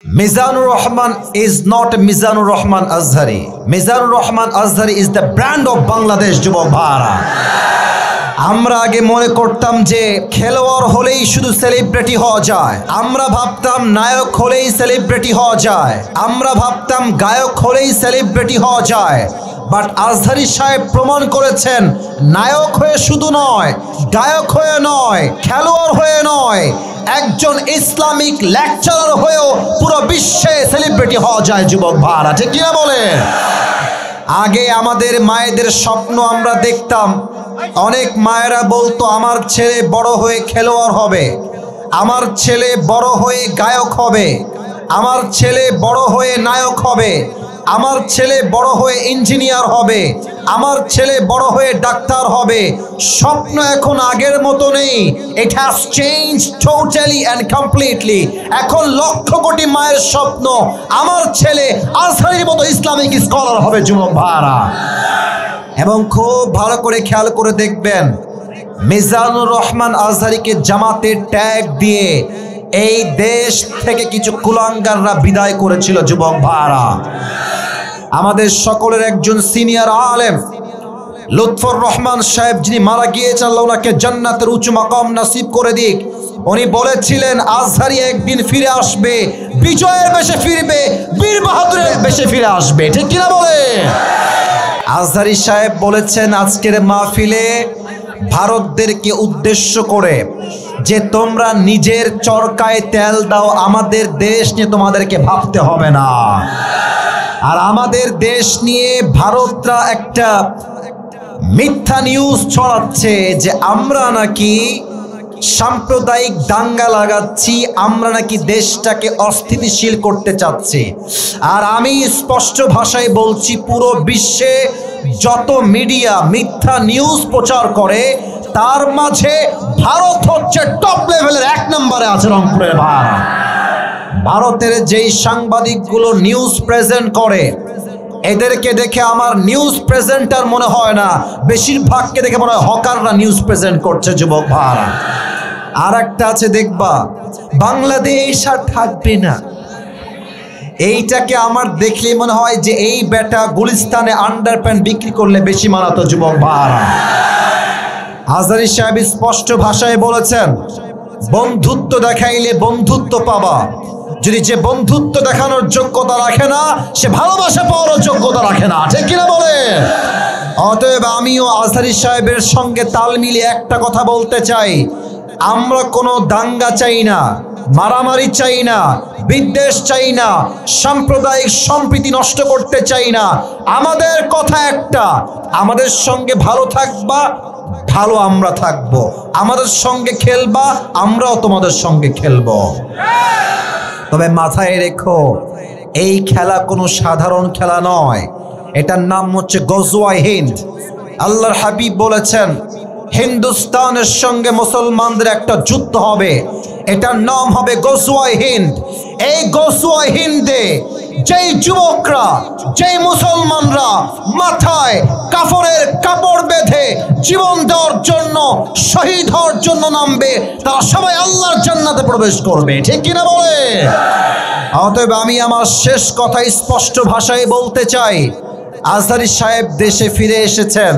Mizanur Rahman is not Mizanur Rahman Azhari. Mizanur Rahman Azhari is the brand of Bangladesh যুবক ভাইরা। আমরা আগে মনে করতাম যে খেলোয়াড় হলেই শুধু সেলিব্রিটি হওয়া যায়, আমরা ভাবতাম নায়ক হলেই সেলিব্রিটি হওয়া যায়, আমরা ভাবতাম গায়ক হলেই সেলিব্রিটি হওয়া যায়। বাট আজহারি সাহেব প্রমাণ করেছেন নায়ক হয়ে শুধু নয়, গায়ক হয়ে নয়, খেলোয়াড় হয়ে নয়, একজন ইসলামিক লেকচারার হয়েও পুরো বিশ্বে সেলিব্রিটি হওয়া যায় যুবক ভাইরা, ঠিক কিনা বলেন? আগে আমাদের মায়েদের স্বপ্ন আমরা দেখতাম, অনেক মায়েরা বলতো আমার ছেলে বড় হয়ে খেলোয়াড় হবে, আমার ছেলে বড় হয়ে গায়ক হবে, আমার ছেলে বড় হয়ে নায়ক হবে, আমার ছেলে বড় হয়ে ইঞ্জিনিয়ার হবে, আমার ছেলে বড় হয়ে ডাক্তার হবে। স্বপ্ন এখন আগের মতো নেই। It has change totally and completely. এখন লক্ষ কোটি মায়ের স্বপ্ন আমার ছেলে আজহারির মতো ইসলামিক স্কলার হবে যুবক ভাইরা। এবং খুব ভালো করে খেয়াল করে দেখবেন, মিজানুর রহমান আজহারিকে জামাতের ট্যাগ দিয়ে এই দেশ থেকে কিছু কুলাঙ্গাররা বিদায় করেছিল যুবক ভাইরা। আমাদের সকলের একজন সিনিয়র আলেম লুৎফর রহমান সাহেব, যিনি মারা গিয়েছেন, আল্লাহ ওনাকে জান্নাতের উঁচু মাকাম নসিব করে দিক, উনি বলেছিলেন আজহারি একদিন ফিরে আসবে, বিজয়ের বেশে ফিরবে, বীর বাহাদুরের বেশে ফিরে আসবে, ঠিক কিনা বলে? আজহারি সাহেব বলেছেন আজকের মাহফিলে ভারতদেরকে উদ্দেশ্য করে যে তোমরা নিজের চরকায় তেল দাও, আমাদের দেশ নিয়ে তোমাদেরকে ভাবতে হবে না। আর আমাদের দেশ নিয়ে ভারতরা একটা মিথ্যা নিউজ ছড়াচ্ছে যে আমরা নাকি সাম্প্রদায়িক দাঙ্গা লাগাচ্ছি, আমরা নাকি দেশটাকে অস্থিতিশীল করতে চাচ্ছি। আর আমি স্পষ্ট ভাষায় বলছি, পুরো বিশ্বে যত মিডিয়া মিথ্যা নিউজ প্রচার করে তার মাঝে ভারত হচ্ছে টপ লেভেলের, এক নম্বরে আছে রংপুরের ভাই। ভারতের যেই সাংবাদিকগুলো নিউজ প্রেজেন্ট করে এদেরকে দেখে আমার নিউজ প্রেজেন্টার মনে হয় না, বেশিরভাগকে দেখে মনে হয় হকাররা নিউজ প্রেজেন্ট করছে যুবক ভাই। আর একটা আছে দেখবা, বাংলাদেশ আর থাকবে না, এইটাকে আমার দেখলে মনে হয় যে এই বেটা গুলিস্তানে আন্ডারপ্যান্ট বিক্রি করলে বেশি মানাতো যুবক ভাই। আজহারি সাহেব স্পষ্ট ভাষায় বলেছেন বন্ধুত্ব দেখাইলে বন্ধুত্ব পাবা, যদি যে বন্ধুত্ব দেখানোর যোগ্যতা রাখে না সে ভালোবাসা পাওয়ার যোগ্যতা রাখে না, ঠিক কিনা বলে? অতএব আমিও আজহারি সাহেবের সঙ্গে তাল মিলিয়ে একটা কথা বলতে চাই, আমরা কোনো দাঙ্গা চাই না, মারামারি চাই না, বিদ্বেষ চাই না, সাম্প্রদায়িক সম্প্রীতি নষ্ট করতে চাই না। আমাদের কথা একটা, আমাদের সঙ্গে ভালো থাকবা, ভালো আমরা থাকবো, আমাদের সঙ্গে খেলবা, আমরাও তোমাদের সঙ্গে খেলবো। তবে মাথায় রেখো, এই খেলা কোনো সাধারণ খেলা নয়, এটার নাম হচ্ছে গজওয়ায়ে হিন্দ। আল্লাহর হাবিব বলেছেন হিন্দুস্তানের সঙ্গে মুসলমানদের একটা যুদ্ধ হবে, এটার নাম হবে গজওয়ায়ে হিন্দ। এই গজওয়ায়ে হিন্দে যেই যুবকরা, যেই মুসলমানরা মাথায় কাফনের কাপড় বেঁধে জীবন দেওয়ার জন্য, শহীদ হওয়ার জন্য নামবে, তারা সবাই আল্লাহর জান্নাতে প্রবেশ করবে, ঠিক কিনা বলে? অতএব আমি আমার শেষ কথা স্পষ্ট ভাষায় বলতে চাই, আজহারি সাহেব দেশে ফিরে এসেছেন।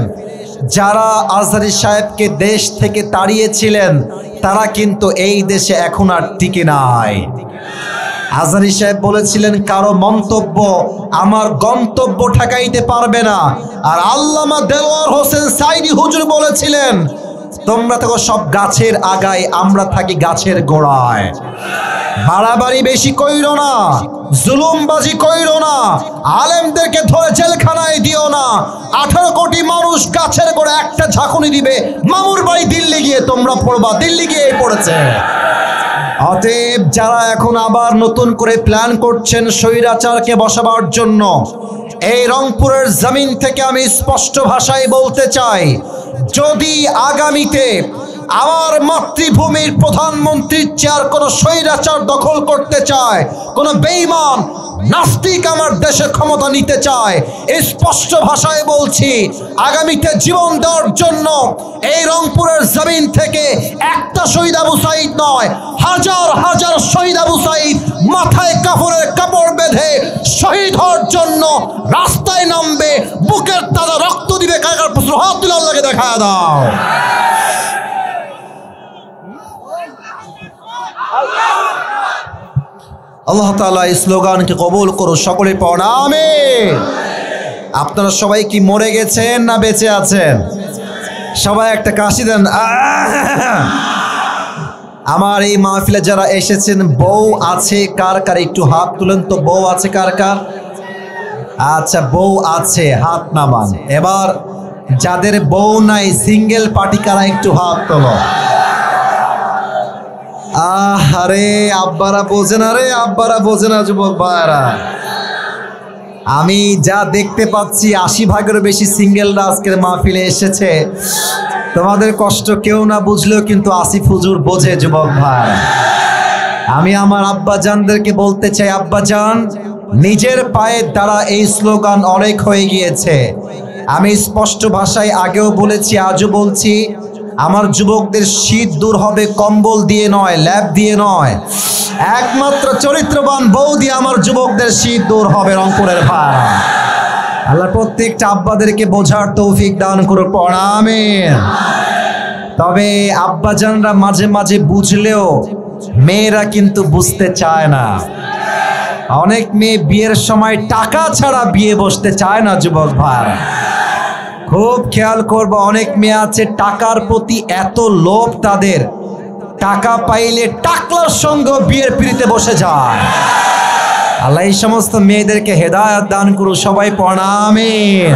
যারা আজহারি সাহেবকে দেশ থেকে তাড়িয়েছিলেন তারা কিন্তু এই দেশে এখন আর টিকে নাই। আজহারি সাহেব বলেছিলেন কারো মন্তব্য আমার গন্তব্য ঠেকাইতে পারবে না। আর আল্লামা দেলোয়ার হোসেন সাইদি হুজুর বলেছিলেন তোমরা থাকো সব গাছের আগায়, আমরা থাকি গাছের গোড়ায়। বাড়াবাড়ি বেশি কইরো না, জুলুমবাজি কইরো না, আলেমদেরকে ধরে জেলখানায় দিও না। 18 কোটি মানুষ গাছের গোড়া একটা ঝাঁকুনি দিবে, মামুর বাড়ি দিল্লি গিয়ে তোমরা পড়বা, দিল্লি গিয়ে পড়েছে। অতএব যারা এখন আবার নতুন করে প্ল্যান করছেন স্বৈরাচারকে বসাবার জন্য, এই রংপুরের জমিন থেকে আমি স্পষ্ট ভাষায় বলতে চাই, যদি আগামীতে আমার মাতৃভূমির প্রধানমন্ত্রীর চেয়ার কোন স্বৈরাচার দখল করতে চায়, কোন বেঈমান নাস্তিক আমার দেশে ক্ষমতা নিতে চায়, এই স্পষ্ট ভাষায় বলছি, আগামীতে জীবন দেওয়ার জন্য এই রংপুরের জমিন থেকে একটা শহীদ আবু সাঈদ নয়, হাজার হাজার শহীদ আবু সাঈদ মাথায় কাপড়ের কাপড় বেঁধে শহীদ হওয়ার জন্য রাস্তায় নামবে, বুকের তাজা রক্ত দিবে। কাকার প্রশ্ন হাত তুলে আল্লাহকে দেখা দাও। আল্লাহ তাআলা এই স্লোগানকে কবুল করো, সকলে পড়ুন আমিন। আপনারা সবাই কি মরে গেছেন না বেঁচে আছেন? সবাই একটা কাশি দেন। আমার এই মাহফিলে যারা এসেছেন বউ আছে কার কার একটু হাত তুলেন তো। বউ আছে কার কার? আচ্ছা, বউ আছে, হাত নামান। এবার যাদের বউ নাই, সিঙ্গেল পার্টি কারা একটু হাত তোলো। আরে আব্বারা বোঝে না রে, আব্বারা বোঝে না যুবক ভাইরা। আমি যা দেখতে পাচ্ছি 80% বেশি সিঙ্গেলরা আজকের মাহফিলে এসেছে। তোমাদের কষ্ট কেউ না বুঝলেও কিন্তু আসিফ হুজুর বোঝে যুবক ভাই। আমি আমার আব্বাজানদেরকে বলতে চাই, আব্বাজান নিজের পায়ে দ্বারা এই স্লোগান অনেক হয়ে গিয়েছে। আমি স্পষ্ট ভাষায় আগেও বলেছি, আজও বলছি, আমার যুবকদের শীত দূর হবে কম্বল দিয়ে নয়, ল্যাব দিয়ে নয়, একমাত্র চরিত্রবান বউ দিয়ে আমার যুবকদের শীত দূর হবে। রংপুরের ভাই, আল্লাহ প্রত্যেকটা আব্বাদেরকে বোঝার তৌফিক দান করুন, আমিন। তবে আব্বাজানরা মাঝে মাঝে বুঝলেও মেয়েরা কিন্তু বুঝতে চায় না। অনেক মেয়ে বিয়ের সময় টাকা ছাড়া বিয়ে বসতে চায় না যুবক ভাই। খুব খেয়াল করবো, অনেক মেয়ে আছে টাকার প্রতি এত লোভ তাদের, টাকা পাইলে টাকলার সঙ্গে বিয়ের পিড়িতে বসে যায়। আল্লাহ এই সমস্ত মেয়েদেরকে হেদায়েত দান করুন, সবাই পড়ুন আমিন।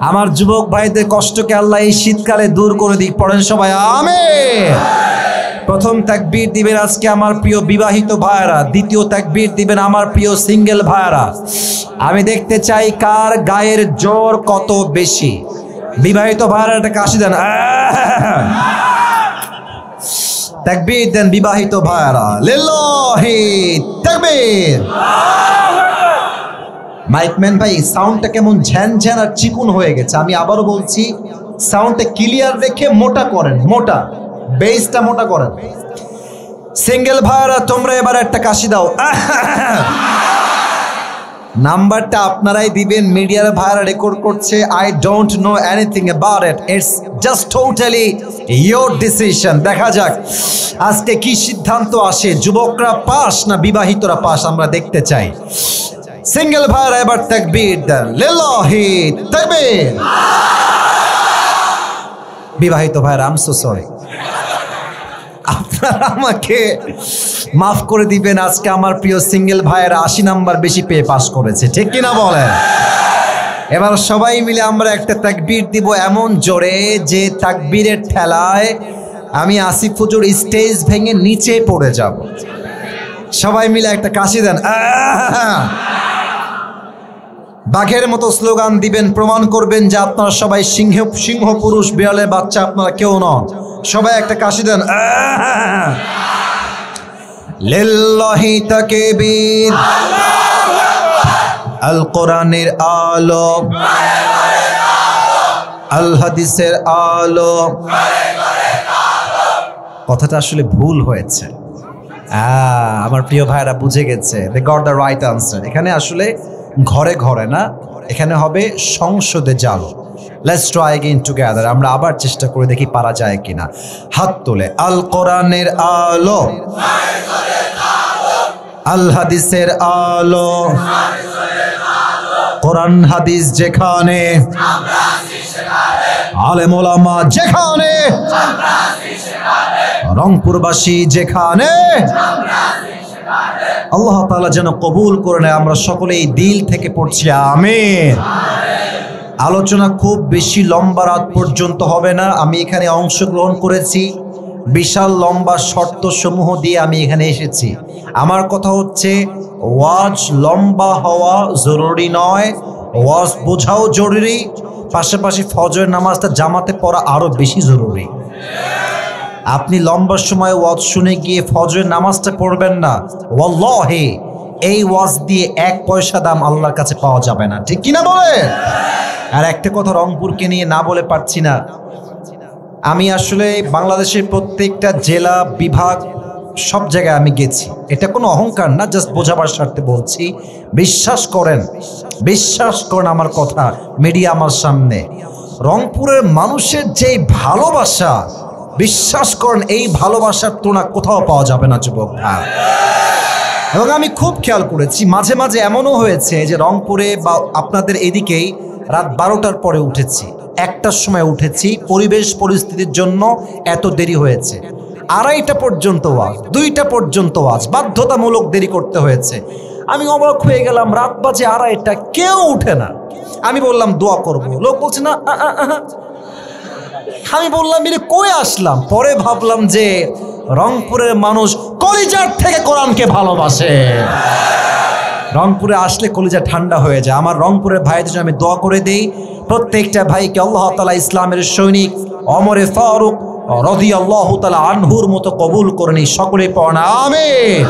আমার যুবক ভাইদের কষ্টকে আল্লাহ এই শীতকালে দূর করে দিক, পড়েন সবাই আমিন। প্রথম তাকবীর দিবেন আজকে আমার প্রিয় বিবাহিত ভাইরা, দ্বিতীয় তাকবীর দিবেন আমার প্রিয় সিঙ্গেল ভাইরা। আমি দেখতে চাই কার গায়ের জোর কত বেশি। বিবাহিত ভাইরা একটা কাশি দেন, তাকবীর দেন বিবাহিত ভাইরা, লিল্লাহি তাকবীর। মাইকম্যান ভাই সাউন্ডটা কেমন ঝ্যান ঝ্যান আর চিকুন হয়ে গেছে। আমি আবারও বলছি, সাউন্ডটা ক্লিয়ার রেখে মোটা করেন, মোটা বেসটা মোটা করেন। সিঙ্গেল ভাইরা তোমরা এবার একটা কাশি দাও। নাম্বারটা আপনারাই দিবেন, মিডিয়ার ভাইরা রেকর্ড করছে। I don't know anything about it, it's just totally your decision. দেখা যাক আজকে কি সিদ্ধান্ত আসে, যুবকরা পাস না বিবাহিতরা পাস, আমরা দেখতে চাই। সিঙ্গেল ভাইরা এবার তাকবীর দেন, লিল্লাহি তাকবীর। বিবাহিত ভাইরা আই এম সো সরি, আপনারা আমাকে মাফ করে দিবেন। আজকে আমার প্রিয় সিঙ্গেল ভাইয়েরা 80 নাম্বার বেশি পেয়ে পাস করেছে, ঠিক কিনা বলেন? এবার সবাই মিলে আমরা একটা তাকবীর দিব এমন জোরে যে তাকবীরের ঠেলায় আমি আসিফ হুজুর স্টেজ ভেঙে নিচে পড়ে যাব। সবাই মিলে একটা কাশি দেন। বাঘের মতো স্লোগান দিবেন, প্রমাণ করবেন যে আপনারা সবাই সিংহ পুরুষ, বিড়ালের বাচ্চা আপনারা কেউ নন। সবাই একটা কাশি দেন। লিল্লাহি তাকবীর। আল কোরআনের আলো, আল হাদিসের আলো। কথাটা আসলে ভুল হয়েছে, আমার প্রিয় ভাইরা বুঝে গেছে, they got the right answer. এখানে আসলে ঘরে ঘরে না, এখানে হবে সংসদে জালো। Let's try again together. আমরা আবার চেষ্টা করে দেখি পারা যায় কিনা। হাত তুলে। আল কোরআনের আলো, আল হাদিসের আলো, কোরআন হাদিস যেখানে, আলেম ওলামা যেখানে, রংপুরবাসী যেখানে, আল্লাহ তাআলা যেন কবুল করে নেয়। আমরা সকলেই দিল থেকে পড়ছি আমিন। আলোচনা খুব বেশি লম্বা রাত পর্যন্ত হবে না। আমি এখানে অংশগ্রহণ করেছি, বিশাল লম্বা শর্ত সমূহ দিয়ে আমি এখানে এসেছি। আমার কথা হচ্ছে, ওয়াজ লম্বা হওয়া জরুরি নয়, ওয়াজ বোঝাও জরুরি, পাশাপাশি ফজরের নামাজটা জামাতে পড়া আরো বেশি জরুরি। আপনি লম্বা সময় ওয়াজ শুনে গিয়ে ফজরের নামাজটা পড়বেন না, ওয়াল্লাহি এই ওয়াজ দিয়ে 1 পয়সা দাম আল্লাহর কাছে পাওয়া যাবে না। ঠিক কিনা বলেন? আর একটা কথা রংপুরকে নিয়ে না বলে পারছি না। আমি আসলে বাংলাদেশের প্রত্যেকটা জেলা বিভাগ সব জায়গায় আমি গেছি। এটা কোনো অহংকার না, জাস্ট বোঝাবার স্বার্থে বলছি। বিশ্বাস করেন আমার কথা, মিডিয়া আমার সামনে, রংপুরের মানুষের যে ভালোবাসা, বিশ্বাস করেন এই ভালোবাসার তুলনা কোথাও পাওয়া যাবে না যুবক। এবং আমি খুব খেয়াল করেছি মাঝে মাঝে এমনও হয়েছে যে রংপুরে বা আপনাদের এদিকেই রাত 12টার পরে উঠেছি, 1টার সময় উঠেছি, পরিবেশ পরিস্থিতির জন্য এত দেরি হয়েছে। 2:30 পর্যন্ত ওয়াজ, 2টা পর্যন্ত ওয়াজ, বাধ্যতামূলক দেরি করতে হয়েছে। আমি অবাক হয়ে গেলাম, রাত বাজে 2:30, কেউ উঠে না। আমি বললাম দোয়া করব, লোক বলছে না। আমি বললাম এর কই আসলাম? পরে ভাবলাম যে রংপুরের মানুষ কলিজার থেকে কোরআনকে ভালোবাসে। রংপুরে আসলে কলিজা ঠান্ডা হয়ে যায়। আমার রংপুরের ভাইদের জন্য আমি দোয়া করে দেই, প্রত্যেকটা ভাইকে আল্লাহ তাআলা ইসলামের সৈনিক ওমরে ফারুক রাদিয়াল্লাহু তাআলা আনহুর মতো কবুল করে নি। সকলে পড়না আমিন।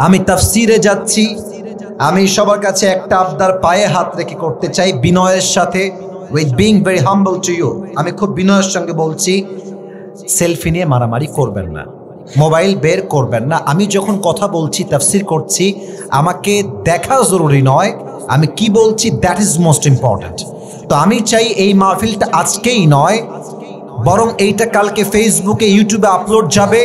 আমি তাফসিরে যাচ্ছি, আমি সবার কাছে একটা আবদার পায়ে হাত রেখে করতে চাই, বিনয়ের সাথে, with being very humble to you. আমি খুব বিনয়ের সঙ্গে বলছি, সেলফি নিয়ে মারামারি করবেন না, মোবাইল বের করবেন না। আমি যখন কথা বলছি, তাফসির করছি, আমাকে দেখা জরুরি নয়, আমি কি বলছি দ্যাট ইজ মোস্ট ইম্পর্ট্যান্ট। তো আমি চাই এই মাহফিলটা আজকেই নয়, বরং এইটা কালকে ফেসবুকে, ইউটিউবে আপলোড যাবে।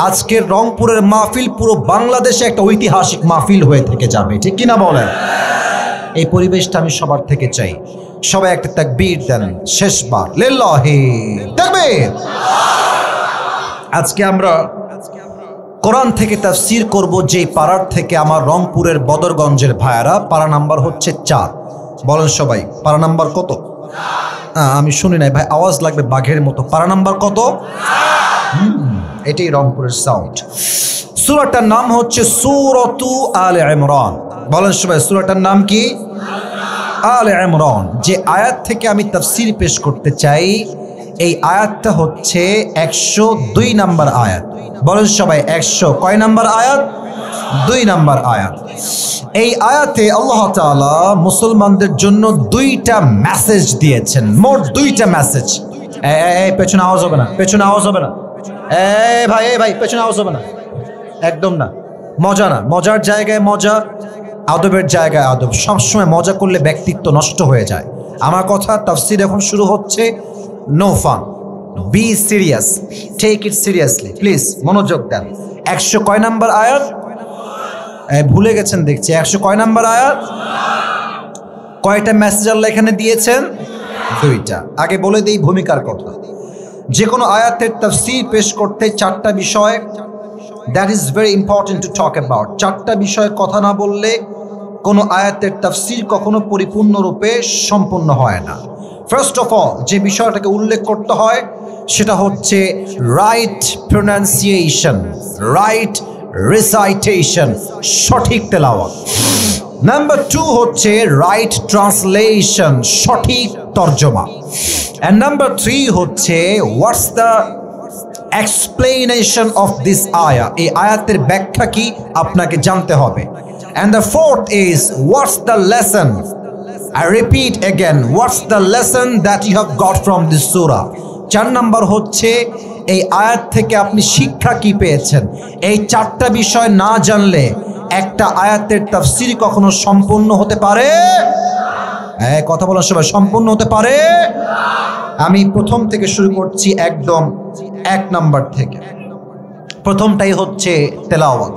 আজকের রংপুরের মাহফিল পুরো বাংলাদেশে একটা ঐতিহাসিক মাহফিল হয়ে থেকে যাবে। ঠিক কিনা বলেন? এই পরিবেশটা আমি সবার থেকে চাই। সবাই একটা তাকবীর দেন শেষবার, লিল্লাহি তাকবীর। আজকে আমরা কোরআন থেকে তাফসীর করব যে পাড়ার থেকে আমার রংপুরের বদরগঞ্জের ভাইয়ারা। পাড়া নাম্বার হচ্ছে 4। বলেন সবাই, পাড়া নাম্বার কত? আমি শুনি নাই ভাই, আওয়াজ লাগবে বাঘের মতো। পাড়া নাম্বার কত? এটাই রংপুরের সাউন্ড। সূরাটার নাম হচ্ছে সূরাতু আলে ইমরান। বলেন সবাই, সূরাটার নাম কি? আলে ইমরান। যে আয়াত থেকে আমি তাফসীর পেশ করতে চাই, এই আয়াতটা হচ্ছে 102 নম্বর আয়াত। বলেন সবাই 100 কয় নম্বর আয়াত? 2 নম্বর আয়াত। এই আয়াতে আল্লাহ তাআলা মুসলমানদের জন্য 2টা মেসেজ দিয়েছেন, মোট 2টা মেসেজ। এই পেছনে আওয়াজ হবে না, পেছনে আওয়াজ হবে না। এই ভাই পেছনে আওয়াজ হবে না, একদম না। মজা না, মজার জায়গায় মজা, আদবের জায়গায় আদব। সবসময় মজা করলে ব্যক্তিত্ব নষ্ট হয়ে যায়। আমার কথা, তাফসীর এখন শুরু হচ্ছে। No fun, be serious, take it seriously please, মনোযোগ দেন। 100 কয় নাম্বার আয়াত? ভুলে গেছেন দেখছি। 100 কয় নাম্বার আয়াত? কয়টা মেসেজ আল্লাহ এখানে দিয়েছেন? 2টা। আগে বলে দেই ভূমিকার কথা। যে কোনো আয়াতের তাফসীর পেশ করতে 4টা বিষয়, that is very important to talk about. 4টা বিষয়ের কথা না বললে কোনো আয়াতের তাফসীর কখনো পরিপূর্ণরূপে সম্পূর্ণ হয় না। ফার্স্ট অফ অল যে বিষয়টাকে উল্লেখ করতে হয় সেটা হচ্ছে রাইট প্রোনাউন্সিয়েশন, রাইট রিসাইটেশন, সঠিক তেলাওয়াত। নাম্বার 2 হচ্ছে রাইট ট্রান্সলেশন, সঠিক তর্জমা। অ্যান্ড নাম্বার 3 হচ্ছে what's the explanation of this আয়া, এই আয়াতের ব্যাখ্যা কি আপনাকে জানতে হবে। And the fourth is what's the lesson, I repeat again, what's the lesson that you have got from this surah? 4 number হচ্ছে এই আয়াত থেকে আপনি শিক্ষা কি পেয়েছেন। এই 4টা বিষয় না জানলে একটা আয়াতের তাফসীর কখনো সম্পূর্ণ হতে পারে? কথা বলার সময় সম্পূর্ণ হতে পারে? আমি প্রথম থেকে শুরু করছি, একদম 1 নাম্বার থেকে। প্রথমটাই হচ্ছে তেলাওয়াত।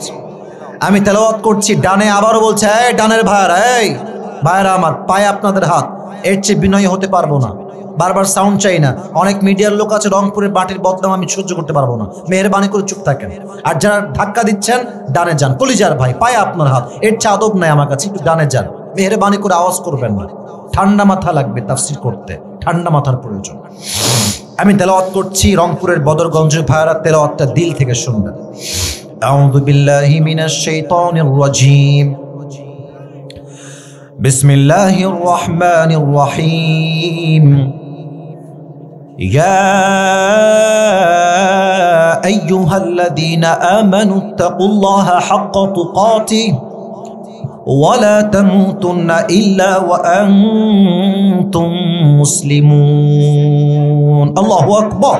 আমি তেলাওয়াত করছি, ডানে আবারও বলছে, এই ডানের ভাইরা, এই ভাইরা আমার, পায়ে আপনাদের হাত। এর চেয়ে বিনয়ী হতে পারবো না, বারবার সাউন্ড চাই না। অনেক মিডিয়ার লোক আছে, রংপুরের বাটির বদনাম আমি সহ্য করতে পারবো না। মেহেরবানি করে চুপ থাকেন। আর যারা ধাক্কা দিচ্ছেন ডানে যান, কলিজার ভাই পায়ে আপনার হাত, এর চেয়ে আদব নাই আমার কাছে, একটু ডানে যান। মেহেরবানি করে আওয়াজ করবেন না, ঠান্ডা মাথা লাগবে তাফসীর করতে, ঠান্ডা মাথার প্রয়োজন। আমি তেলাওয়াত করছি, রংপুরের বদরগঞ্জের ভাইরা তেলাওয়াতটা দিল থেকে শুনবেন। আউযু বিল্লাহি মিনাশ শাইতানির রাজীম, বিসমিল্লাহির রহমানির রহিম। ইয়া আইয়ুহাল্লাযীনা আমানু তাকুল্লাহা হাক্কা তুকাতিহি ওয়া লা তামুতুন্না ইল্লা ওয়া আনতুম মুসলিমুন। আল্লাহু আকবার।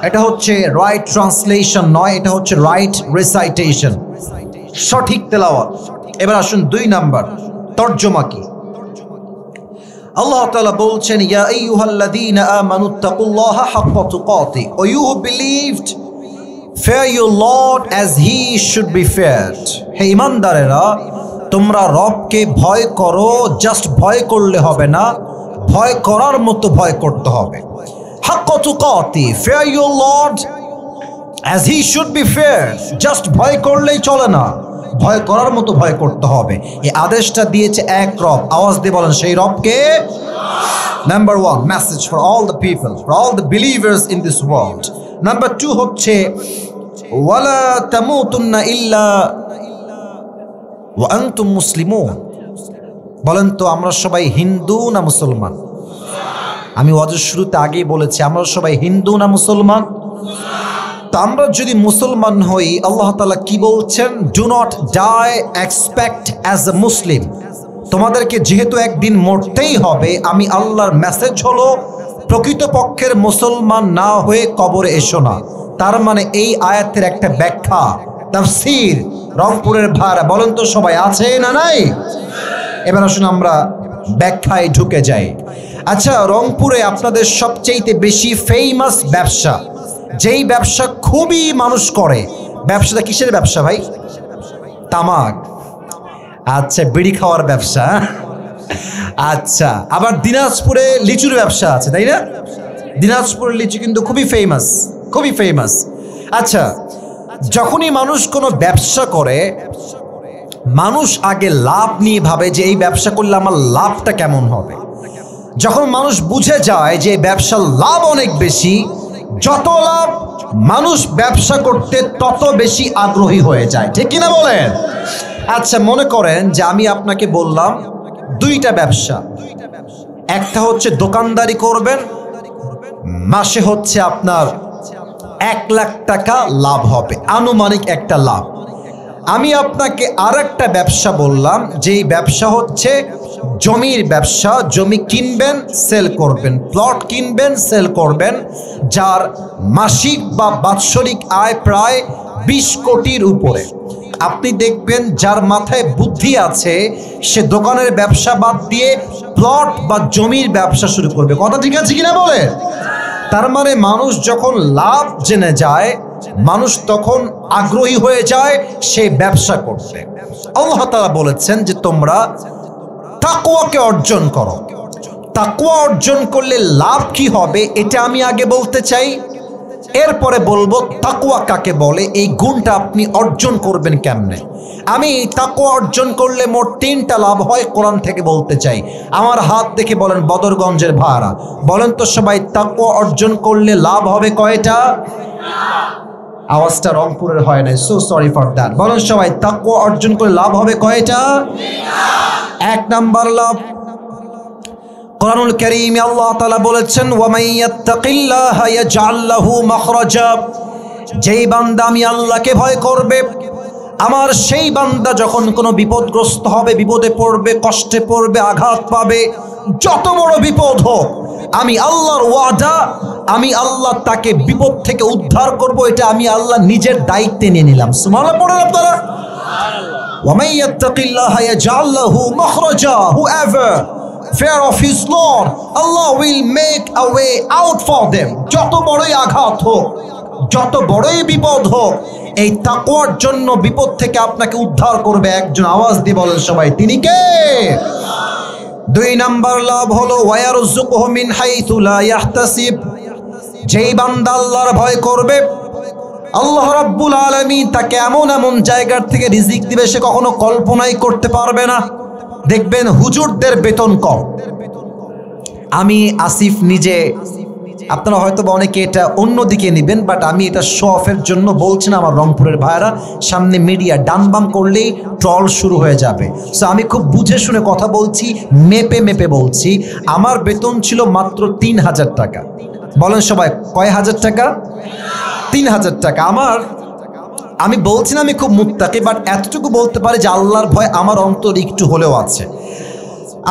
এটা হচ্ছে রাইট ট্রান্সলেশন নয়, এটা হচ্ছে রাইট রিসাইটেশন, সঠিক তেলাওয়াত। এবার আসুন 2 নাম্বার তরজমা কি। আল্লাহ তাআলা বলছেন ইয়া আইয়ুহাল্লাযীনা আমানু তাকুল্লাহা হাক্কা তুকাতিহি O you who believed fear your Lord as he should be feared। হে ঈমানদারেরা, তোমরা রবকে ভয় করো, জাস্ট ভয় করলে হবে না, ভয় করার মতো ভয় করতে হবে। হাক্কা তুকাতিহি, fear your Lord as he should be feared, just ভয় করলেই চলে না, ভয় করার মতো ভয় করতে হবে। এই আদেশটা দিয়েছে এক রব, আওয়াজ দিয়ে বলেন সেই রবকে। Number 1 message for all the people, for all the believers in this world. Number 2 হচ্ছে ওয়ালা তামুতুন্না ইল্লা ওয়া আনতুম মুসলিমুন। বলেন তো আমরা সবাই হিন্দু না মুসলমান? আমি ওয়াজের শুরুতে আগেই বলেছি আমরা সবাই হিন্দু না মুসলমান? তো আমরা যদি মুসলমান হই, আল্লাহ তাআলা কি বলছেন? Do not die except as a Muslim. তোমাদেরকে যেহেতু একদিন মরতেই হবে, আমি আল্লাহর মেসেজ হলো প্রকৃতপক্ষের মুসলমান না হয়ে কবরে এসো না। তার মানে এই আয়াতের একটা ব্যাখ্যা, তাফসীর রংপুরের ভাড়া বলেন তো সবাই আছে না নাই? এবার আসুন আমরা ব্যাখ্যায় ঢুকে যাই। আচ্ছা, রংপুরে আপনাদের সবচেয়ে বেশি ফেমাস ব্যবসা, যেই ব্যবসা খুবই মানুষ করে, ব্যবসাটা কিসের ব্যবসা ভাই? তামাক। আচ্ছা, বিড়ি খাওয়ার ব্যবসা। আচ্ছা, আবার দিনাজপুরে লিচুর ব্যবসা আছে, তাই না? দিনাজপুরের লিচু কিন্তু খুবই ফেমাস, খুবই ফেমাস। আচ্ছা, যখনই মানুষ কোনো ব্যবসা করে, মানুষ আগে লাভ নিয়ে ভাবে যে এই ব্যবসা করলে আমার লাভটা কেমন হবে। যখন মানুষ বুঝে যায় যে ব্যবসার লাভ অনেক বেশি, যত লাভ মানুষ ব্যবসা করতে তত বেশি আগ্রহী হয়ে যায়, ঠিক কিনা বলেন? আচ্ছা, মনে করেন যে আমি আপনাকে বললাম 2টা ব্যবসা, একটা হচ্ছে দোকানদারি করবেন, মাসে হচ্ছে আপনার 1 লাখ টাকা লাভ হবে, আনুমানিক একটা লাভ। আমি আপনাকে আরেকটা ব্যবসা বললাম, যেই ব্যবসা হচ্ছে জমির ব্যবসা, জমি কিনবেন সেল করবেন, প্লট কিনবেন সেল করবেন, যার মাসিক বা বাৎসরিক আয় প্রায় 20 কোটির উপরে। আপনি দেখবেন যার মাথায় বুদ্ধি আছে সে দোকানের ব্যবসা বাদ দিয়ে প্লট বা জমির ব্যবসা শুরু করবে। কথা ঠিক আছে কিনা বলে? তার মানে মানুষ যখন লাভ জেনে যায়, মানুষ তখন আগ্রহী হয়ে যায় সেই ব্যবসা করতে। আল্লাহ তাআলা বলেছেন যে তোমরা তাকওয়াকে অর্জন করো। তাকওয়া অর্জন করলে লাভ কি হবে এটা আমি আগে বলতে চাই, এরপরে বলবো তাকওয়া কাকে বলে, এই গুণটা আপনি অর্জন করবেন কেমনে। আমি তাকওয়া অর্জন করলে মোট 3টা লাভ হয়, কোরআন থেকে বলতে চাই। আমার হাত দেখে বলেন বদরগঞ্জের ভাড়া, বলেন তো সবাই তাকওয়া অর্জন করলে লাভ হবে কয়টা? আওয়াজটা রংপুরের হয় না, সো সরি ফর দ্যাট। বলেন সবাই তাকওয়া অর্জন করলে লাভ হবে কয়টা? 1 নাম্বার লাভ, কুরআনুল কারীমে আল্লাহ তাআলা বলেছেন ওয়া মাইয়াত্তাকিল্লাহা ইয়াজআল লাহু মাখরাজা। যেই বান্দা আমি আল্লাহকে ভয় করবে, আমার সেই বান্দা যখন কোনো বিপদগ্রস্ত হবে, বিপদে পড়বে, কষ্টে পড়বে, আঘাত পাবে, যত বড় বিপদ হোক, আমি আল্লাহর ওয়াদা, আমি আল্লাহ তাকে বিপদ থেকে উদ্ধার করব, এটা আমি আল্লাহ নিজের দায়িত্বে নিয়ে নিলাম। সুবহানাল্লাহ পড়েন আপনারা। ওয়া মাইয়াত্তাকিল্লাহা ইয়াজআল লাহু মাখরাজা, whoever fear of his Lord, Allah will make a way out for them। যত বড়ই আঘাত হোক, যত বড়ই বিপদ হোক, এই তাকওয়ার জন্য বিপদ থেকে আপনাকে উদ্ধার করবে একজন। আওয়াজ দিয়ে বলেন সবাই, তিনি কে? 2 নাম্বার লাভ হলো ওয়ায়ারযুকুহু মিন হাইথু লা ইয়াহতাসিব। যেই বান্দা আল্লাহর ভয় করবে, আল্লাহ রাব্বুল আলামিন তাকে এমন এমন জায়গার থেকে রিজিক দিবে সে কখনো কল্পনাই করতে পারবে না। দেখবেন হুজুরদের বেতন কম। আমি আসিফ নিজে আপনারা হয়তো বা অনেকে এটা অন্যদিকে নেবেন, বাট আমি এটা শো অফের জন্য বলছি না। আমার রংপুরের ভাইরা, সামনে মিডিয়া ডান বাম করলেই ট্রল শুরু হয়ে যাবে। সো আমি খুব বুঝে শুনে কথা বলছি, মেপে মেপে বলছি। আমার বেতন ছিল মাত্র ৩,০০০ টাকা। বলেন সবাই, কয় হাজার টাকা? ৩,০০০ টাকা। আমি বলছি না আমি খুব মুত্তাকি, বাট এতটুকু বলতে পারি যে আল্লাহর ভয় আমার অন্তর একটু হলেও আছে।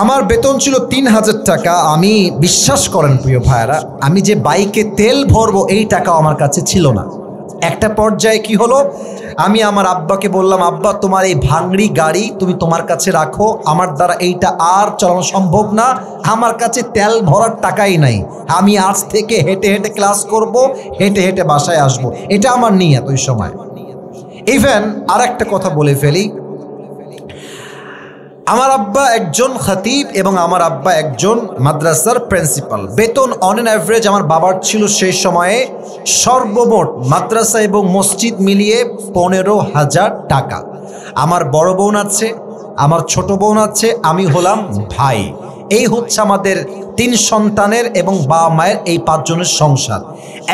আমার বেতন ছিল ৩,০০০ টাকা। আমি বিশ্বাস করেন প্রিয় ভাইয়েরা, আমি যে বাইকে তেল ভরবো এই টাকাও আমার কাছে ছিল না। একটা পর্যায়ে কি হলো, আমি আমার আব্বাকে বললাম, আব্বা তোমার এই ভাঙড়ি গাড়ি তুমি তোমার কাছে রাখো, আমার দ্বারা এইটা আর চালানো সম্ভব না, আমার কাছে তেল ভরার টাকাই নাই, আমি আজ থেকে হেঁটে হেঁটে ক্লাস করব, হেঁটে হেঁটে বাসায় আসব, এটা আমার নিয়ত ওই সময়। ইভেন আর একটা কথা বলে ফেলি, আমার আব্বা একজন খতিব এবং আমার আব্বা একজন মাদ্রাসার প্রিন্সিপাল। বেতন অন অ্যান অ্যাভারেজ আমার বাবার ছিল সেই সময়ে সর্বমোট মাদ্রাসা এবং মসজিদ মিলিয়ে ১৫,০০০ টাকা। আমার বড় বোন আছে, আমার ছোট বোন আছে, আমি হলাম ভাই। এই হচ্ছে আমাদের ৩ সন্তানের এবং বাবা মায়ের এই ৫ জনের সংসার।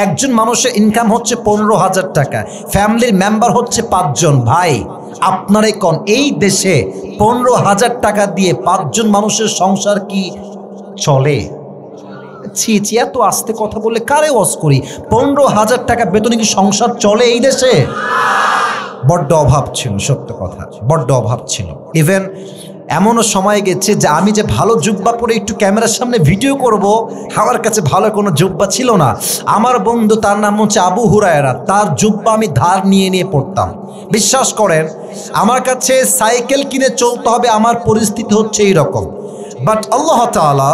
একজন মানুষের ইনকাম হচ্ছে ১৫,০০০ টাকা, ফ্যামিলির মেম্বার হচ্ছে ৫ জন। ভাই আপনারাই কোন এই দেশে ১৫,০০০ টাকা দিয়ে ৫ জন মানুষের সংসার কি চলে? ছি ছি, এত আস্তে কথা বললে কারে ওয়াজ করি? ১৫,০০০ টাকা বেতনে কি সংসার চলে এই দেশে? বড্ড অভাব ছিল, সত্য কথা, বড্ড অভাব ছিল। ইভেন এমনও সময় গেছে যে আমি যে ভালো জুব্বা পরে একটু ক্যামেরার সামনে ভিডিও করব, আমার কাছে ভালো কোনো জুব্বা ছিল না। আমার বন্ধু, তার নাম হচ্ছে আবু হুরায়রা, তার জুব্বা আমি ধার নিয়ে নিয়ে পড়তাম। বিশ্বাস করেন, আমার কাছে সাইকেল কিনে চলতে হবে, আমার পরিস্থিতি হচ্ছে এইরকম। বাট আল্লাহ তাআলা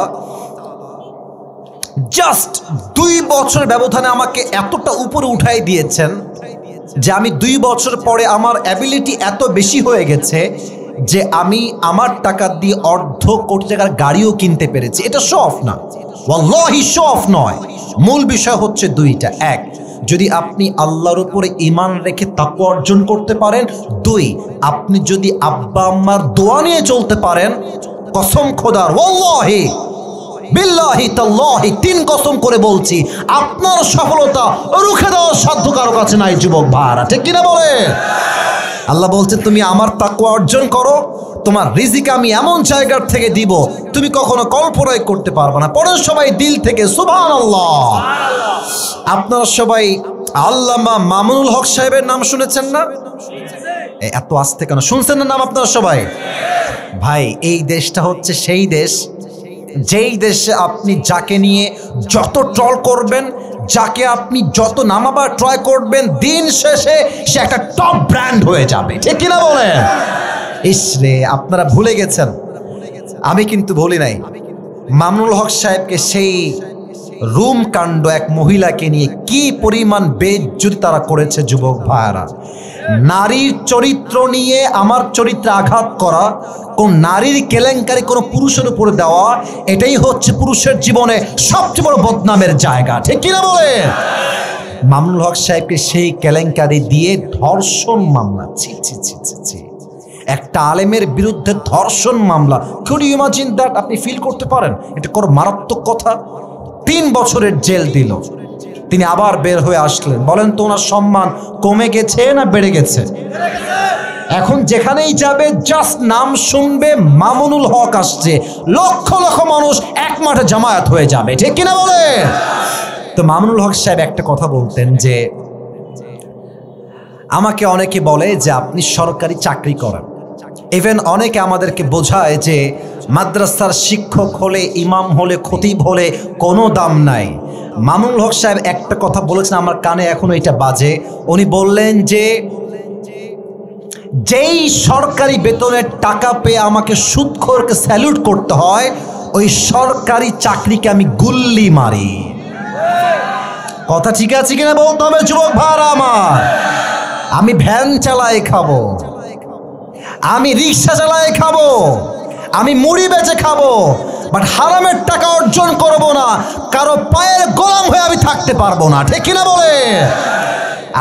জাস্ট ২ বছর ব্যবধানে আমাকে এতটা উপরে উঠাই দিয়েছেন যে আমি ২ বছর পরে আমার অ্যাবিলিটি এত বেশি হয়ে গেছে যে আমি আমার টাকা দিয়ে অর্ধ কোটি টাকার গাড়িও কিনতে পেরেছি। এটা শো অফ না, ওয়াল্লাহি শো অফ নয়। মূল বিষয় হচ্ছে দুইটা। এক, যদি আপনি আল্লাহর উপরে ঈমান রেখে তাকওয়া অর্জন করতে পারেন। ২, আপনি যদি আব্বা আম্মার দোয়া নিয়ে চলতে পারেন। কসম খোদার, ওয়াল্লাহি বিল্লাহি তাল্লাহি, ৩ কসম করে বলছি, আপনার সফলতা রুখে দেওয়ার সাধ্য কারো কাছে নাই যুবক ভাইরা, ঠিক কিনা বলে? আল্লাহ বলছে তুমি আমার তাকওয়া অর্জন করো, তোমার রিজিক আমি এমন জায়গার থেকে দিব তুমি কখনো কল্পনাই করতে পারবে না। পরে সবাই দিল থেকে সুবহানাল্লাহ। আপনারা সবাই আল্লামা মামুনুল হক সাহেবের নাম শুনেছেন না? এত আস্তে কেন? শুনছেন না নাম আপনারা সবাই? ভাই, এই দেশটা হচ্ছে সেই দেশ যেই দেশে আপনি যাকে নিয়ে যত ট্রল করবেন, যাকে আপনি যত নামাবার ট্রাই করবেন, দিন শেষে সে একটা টপ ব্র্যান্ড হয়ে যাবে, ঠিক কিনা বলেন? ইসরে, আপনারা ভুলে গেছেন, আমি কিন্তু ভুলি নাই। মামুনুল হক সাহেবকে সেই রুম কাণ্ড এক মহিলাকে নিয়ে কি পরিমাণ বেইজ্জতি তারা করেছে যুবক ভাইরা। নারীর চরিত্র নিয়ে আমার চরিত্রে আঘাত করা, কোন নারীর কেলেঙ্কারি কোনো পুরুষের উপরে দেওয়া, এটাই হচ্ছে পুরুষের জীবনে সবচেয়ে বড় বদনামের জায়গা, ঠিক কিনা বলে? মামুনুল হক সাহেবকে সেই কেলেঙ্কারি দিয়ে ধর্ষণ মামলা, ছি ছি ছি ছি ছি, একটা আলেমের বিরুদ্ধে ধর্ষণ মামলা। Could you imagine that? আপনি ফিল করতে পারেন এটা কোনো মারাত্মক কথা? ৩ বছরের জেল দিল, তিনি আবার বের হয়ে আসলেন। বলেন তো ওনার সম্মান কমে গেছে না বেড়ে গেছে? এখন যেখানেই যাবে জাস্ট নাম শুনবে মামুনুল হক আসছে, লক্ষ লক্ষ মানুষ এক মাঠে জামায়াত হয়ে যাবে, ঠিক কিনা বলে? তো মামুনুল হক সাহেব একটা কথা বলতেন যে, আমাকে অনেকে বলে যে আপনি সরকারি চাকরি করেন। ইভেন অনেকে আমাদেরকে বোঝায় যে মাদ্রাসার শিক্ষক হলে, ইমাম হলে, খতিব হলে কোনো দাম নাই। মামুনুল হক সাহেব একটা কথা বলেছেন, আমার কানে এখনো এটা বাজে। উনি বললেন যে যেই সরকারি বেতনের টাকা পেয়ে আমাকে সুদখোরকে স্যালুট করতে হয়, ওই সরকারি চাকরিকে আমি গুল্লি মারি। কথা ঠিক আছে কিনা বলতে হবে যুবক ভাইরা আমার। আমি ভ্যান চালাই খাবো, আমি রিক্সা চালাই খাবো, আমি মুড়ি বেচে খাবো, বাট হারামের টাকা অর্জন করব না, কারো পায়ের গোলাম হয়ে আমি থাকতে পারবো না, ঠিক কিনা বলে?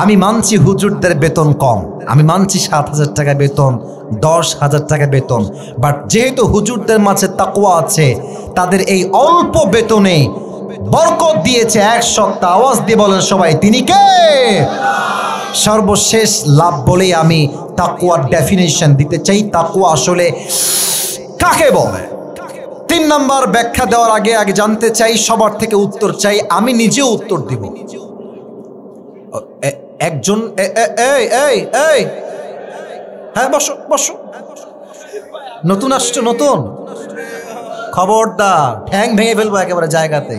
আমি মানছি হুজুরদের বেতন কম, আমি মানছি ৭,০০০ টাকা বেতন, ১০,০০০ টাকা বেতন, বাট যেহেতু হুজুরদের মাঝে তাকওয়া আছে, তাদের এই অল্প বেতনে বরকত দিয়েছে। এক সপ্তাহ আওয়াজ দিয়ে বলেন সবাই, তিনি কে? সর্বশেষ লাভ বলেই আমি তাকওয়ার ডেফিনেশন দিতে চাই। তাকওয়া আসলে কাকে বলে? 3 নাম্বার ব্যাখ্যা দেওয়ার আগে জানতে চাই, সবার থেকে উত্তর চাই, আমি নিজেও উত্তর দিব। একজন হ্যাঁ বসো বসো, নতুন আসছো, নতুন, খবরদার ঠ্যাং ভেঙে ফেলবো একেবারে জায়গাতে।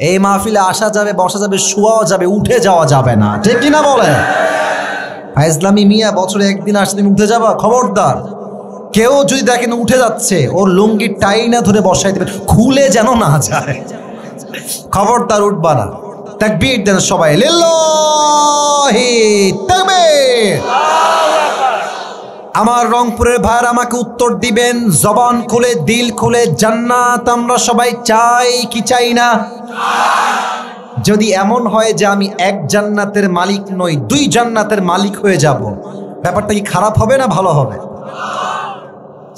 এই মাহফিলে আসা যাবে, বসা যাবে, শোয়াও যাবে, উঠে যাওয়া যাবে না, ঠিক কিনা বলে? ইসলামী মিয়া বছরে একদিন আসে, তুমি উঠে যাবা? খবরদার। কেউ যদি দেখেন উঠে যাচ্ছে, ওর লুঙ্গি টাইনা ধরে বসাই দেবে, খুলে যেন না যায়। খবরদার উঠবা না। তাকবীর দেন সবাই, লিল্লাহি তাকবীর। আমার রংপুরের ভাইয়ের আমাকে উত্তর দিবেন জবান খুলে, দিল খুলে। জান্নাত আমরা সবাই চাই কি চাই না? যদি এমন হয় যে আমি এক জান্নাতের মালিক নই, 2 জান্নাতের মালিক হয়ে যাব, ব্যাপারটা কি খারাপ হবে না ভালো হবে?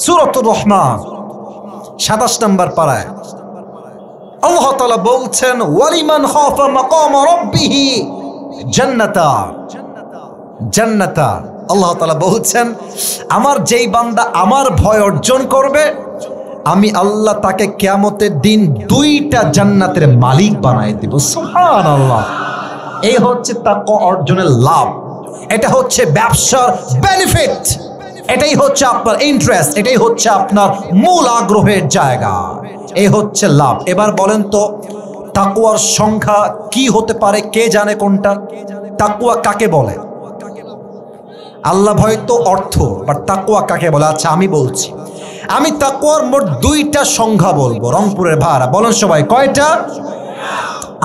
সূরাতুর রহমান 27 নম্বর পারায় আল্লাহ তাআলা বলছেন, ওয়ালিমান খাফা মাকাম রাব্বিহি জান্নাতান। জান্নাতান, আল্লাহ তাআলা বলছেন, আমার যেই বান্দা আমার ভয় অর্জন করবে, আমি আল্লাহ তাকে কিয়ামতের দিন 2টা জান্নাতের মালিক বানাই দেব। সুবহানাল্লাহ। এই হচ্ছে তাকওয়া অর্জনের লাভ, এটা হচ্ছে ব্যবসার বেনিফিট, এটাই হচ্ছে আপনার ইন্টারেস্ট, এটাই হচ্ছে আপনার মূল আগ্রহের জায়গা, এই হচ্ছে লাভ। এবার বলেন তো তাকওয়ার সংখ্যা কি হতে পারে? কে জানে কোনটা? তাকওয়া কাকে বলে? আল্লাহ ভয় তো অর্থ, বাট তাকওয়া কাকে বলে? আচ্ছা আমি বলছি, আমি তাকওয়ার মোট 2টা সংখ্যা বলবো। রংপুরের ভাড়া বলেন সবাই, কয়টা?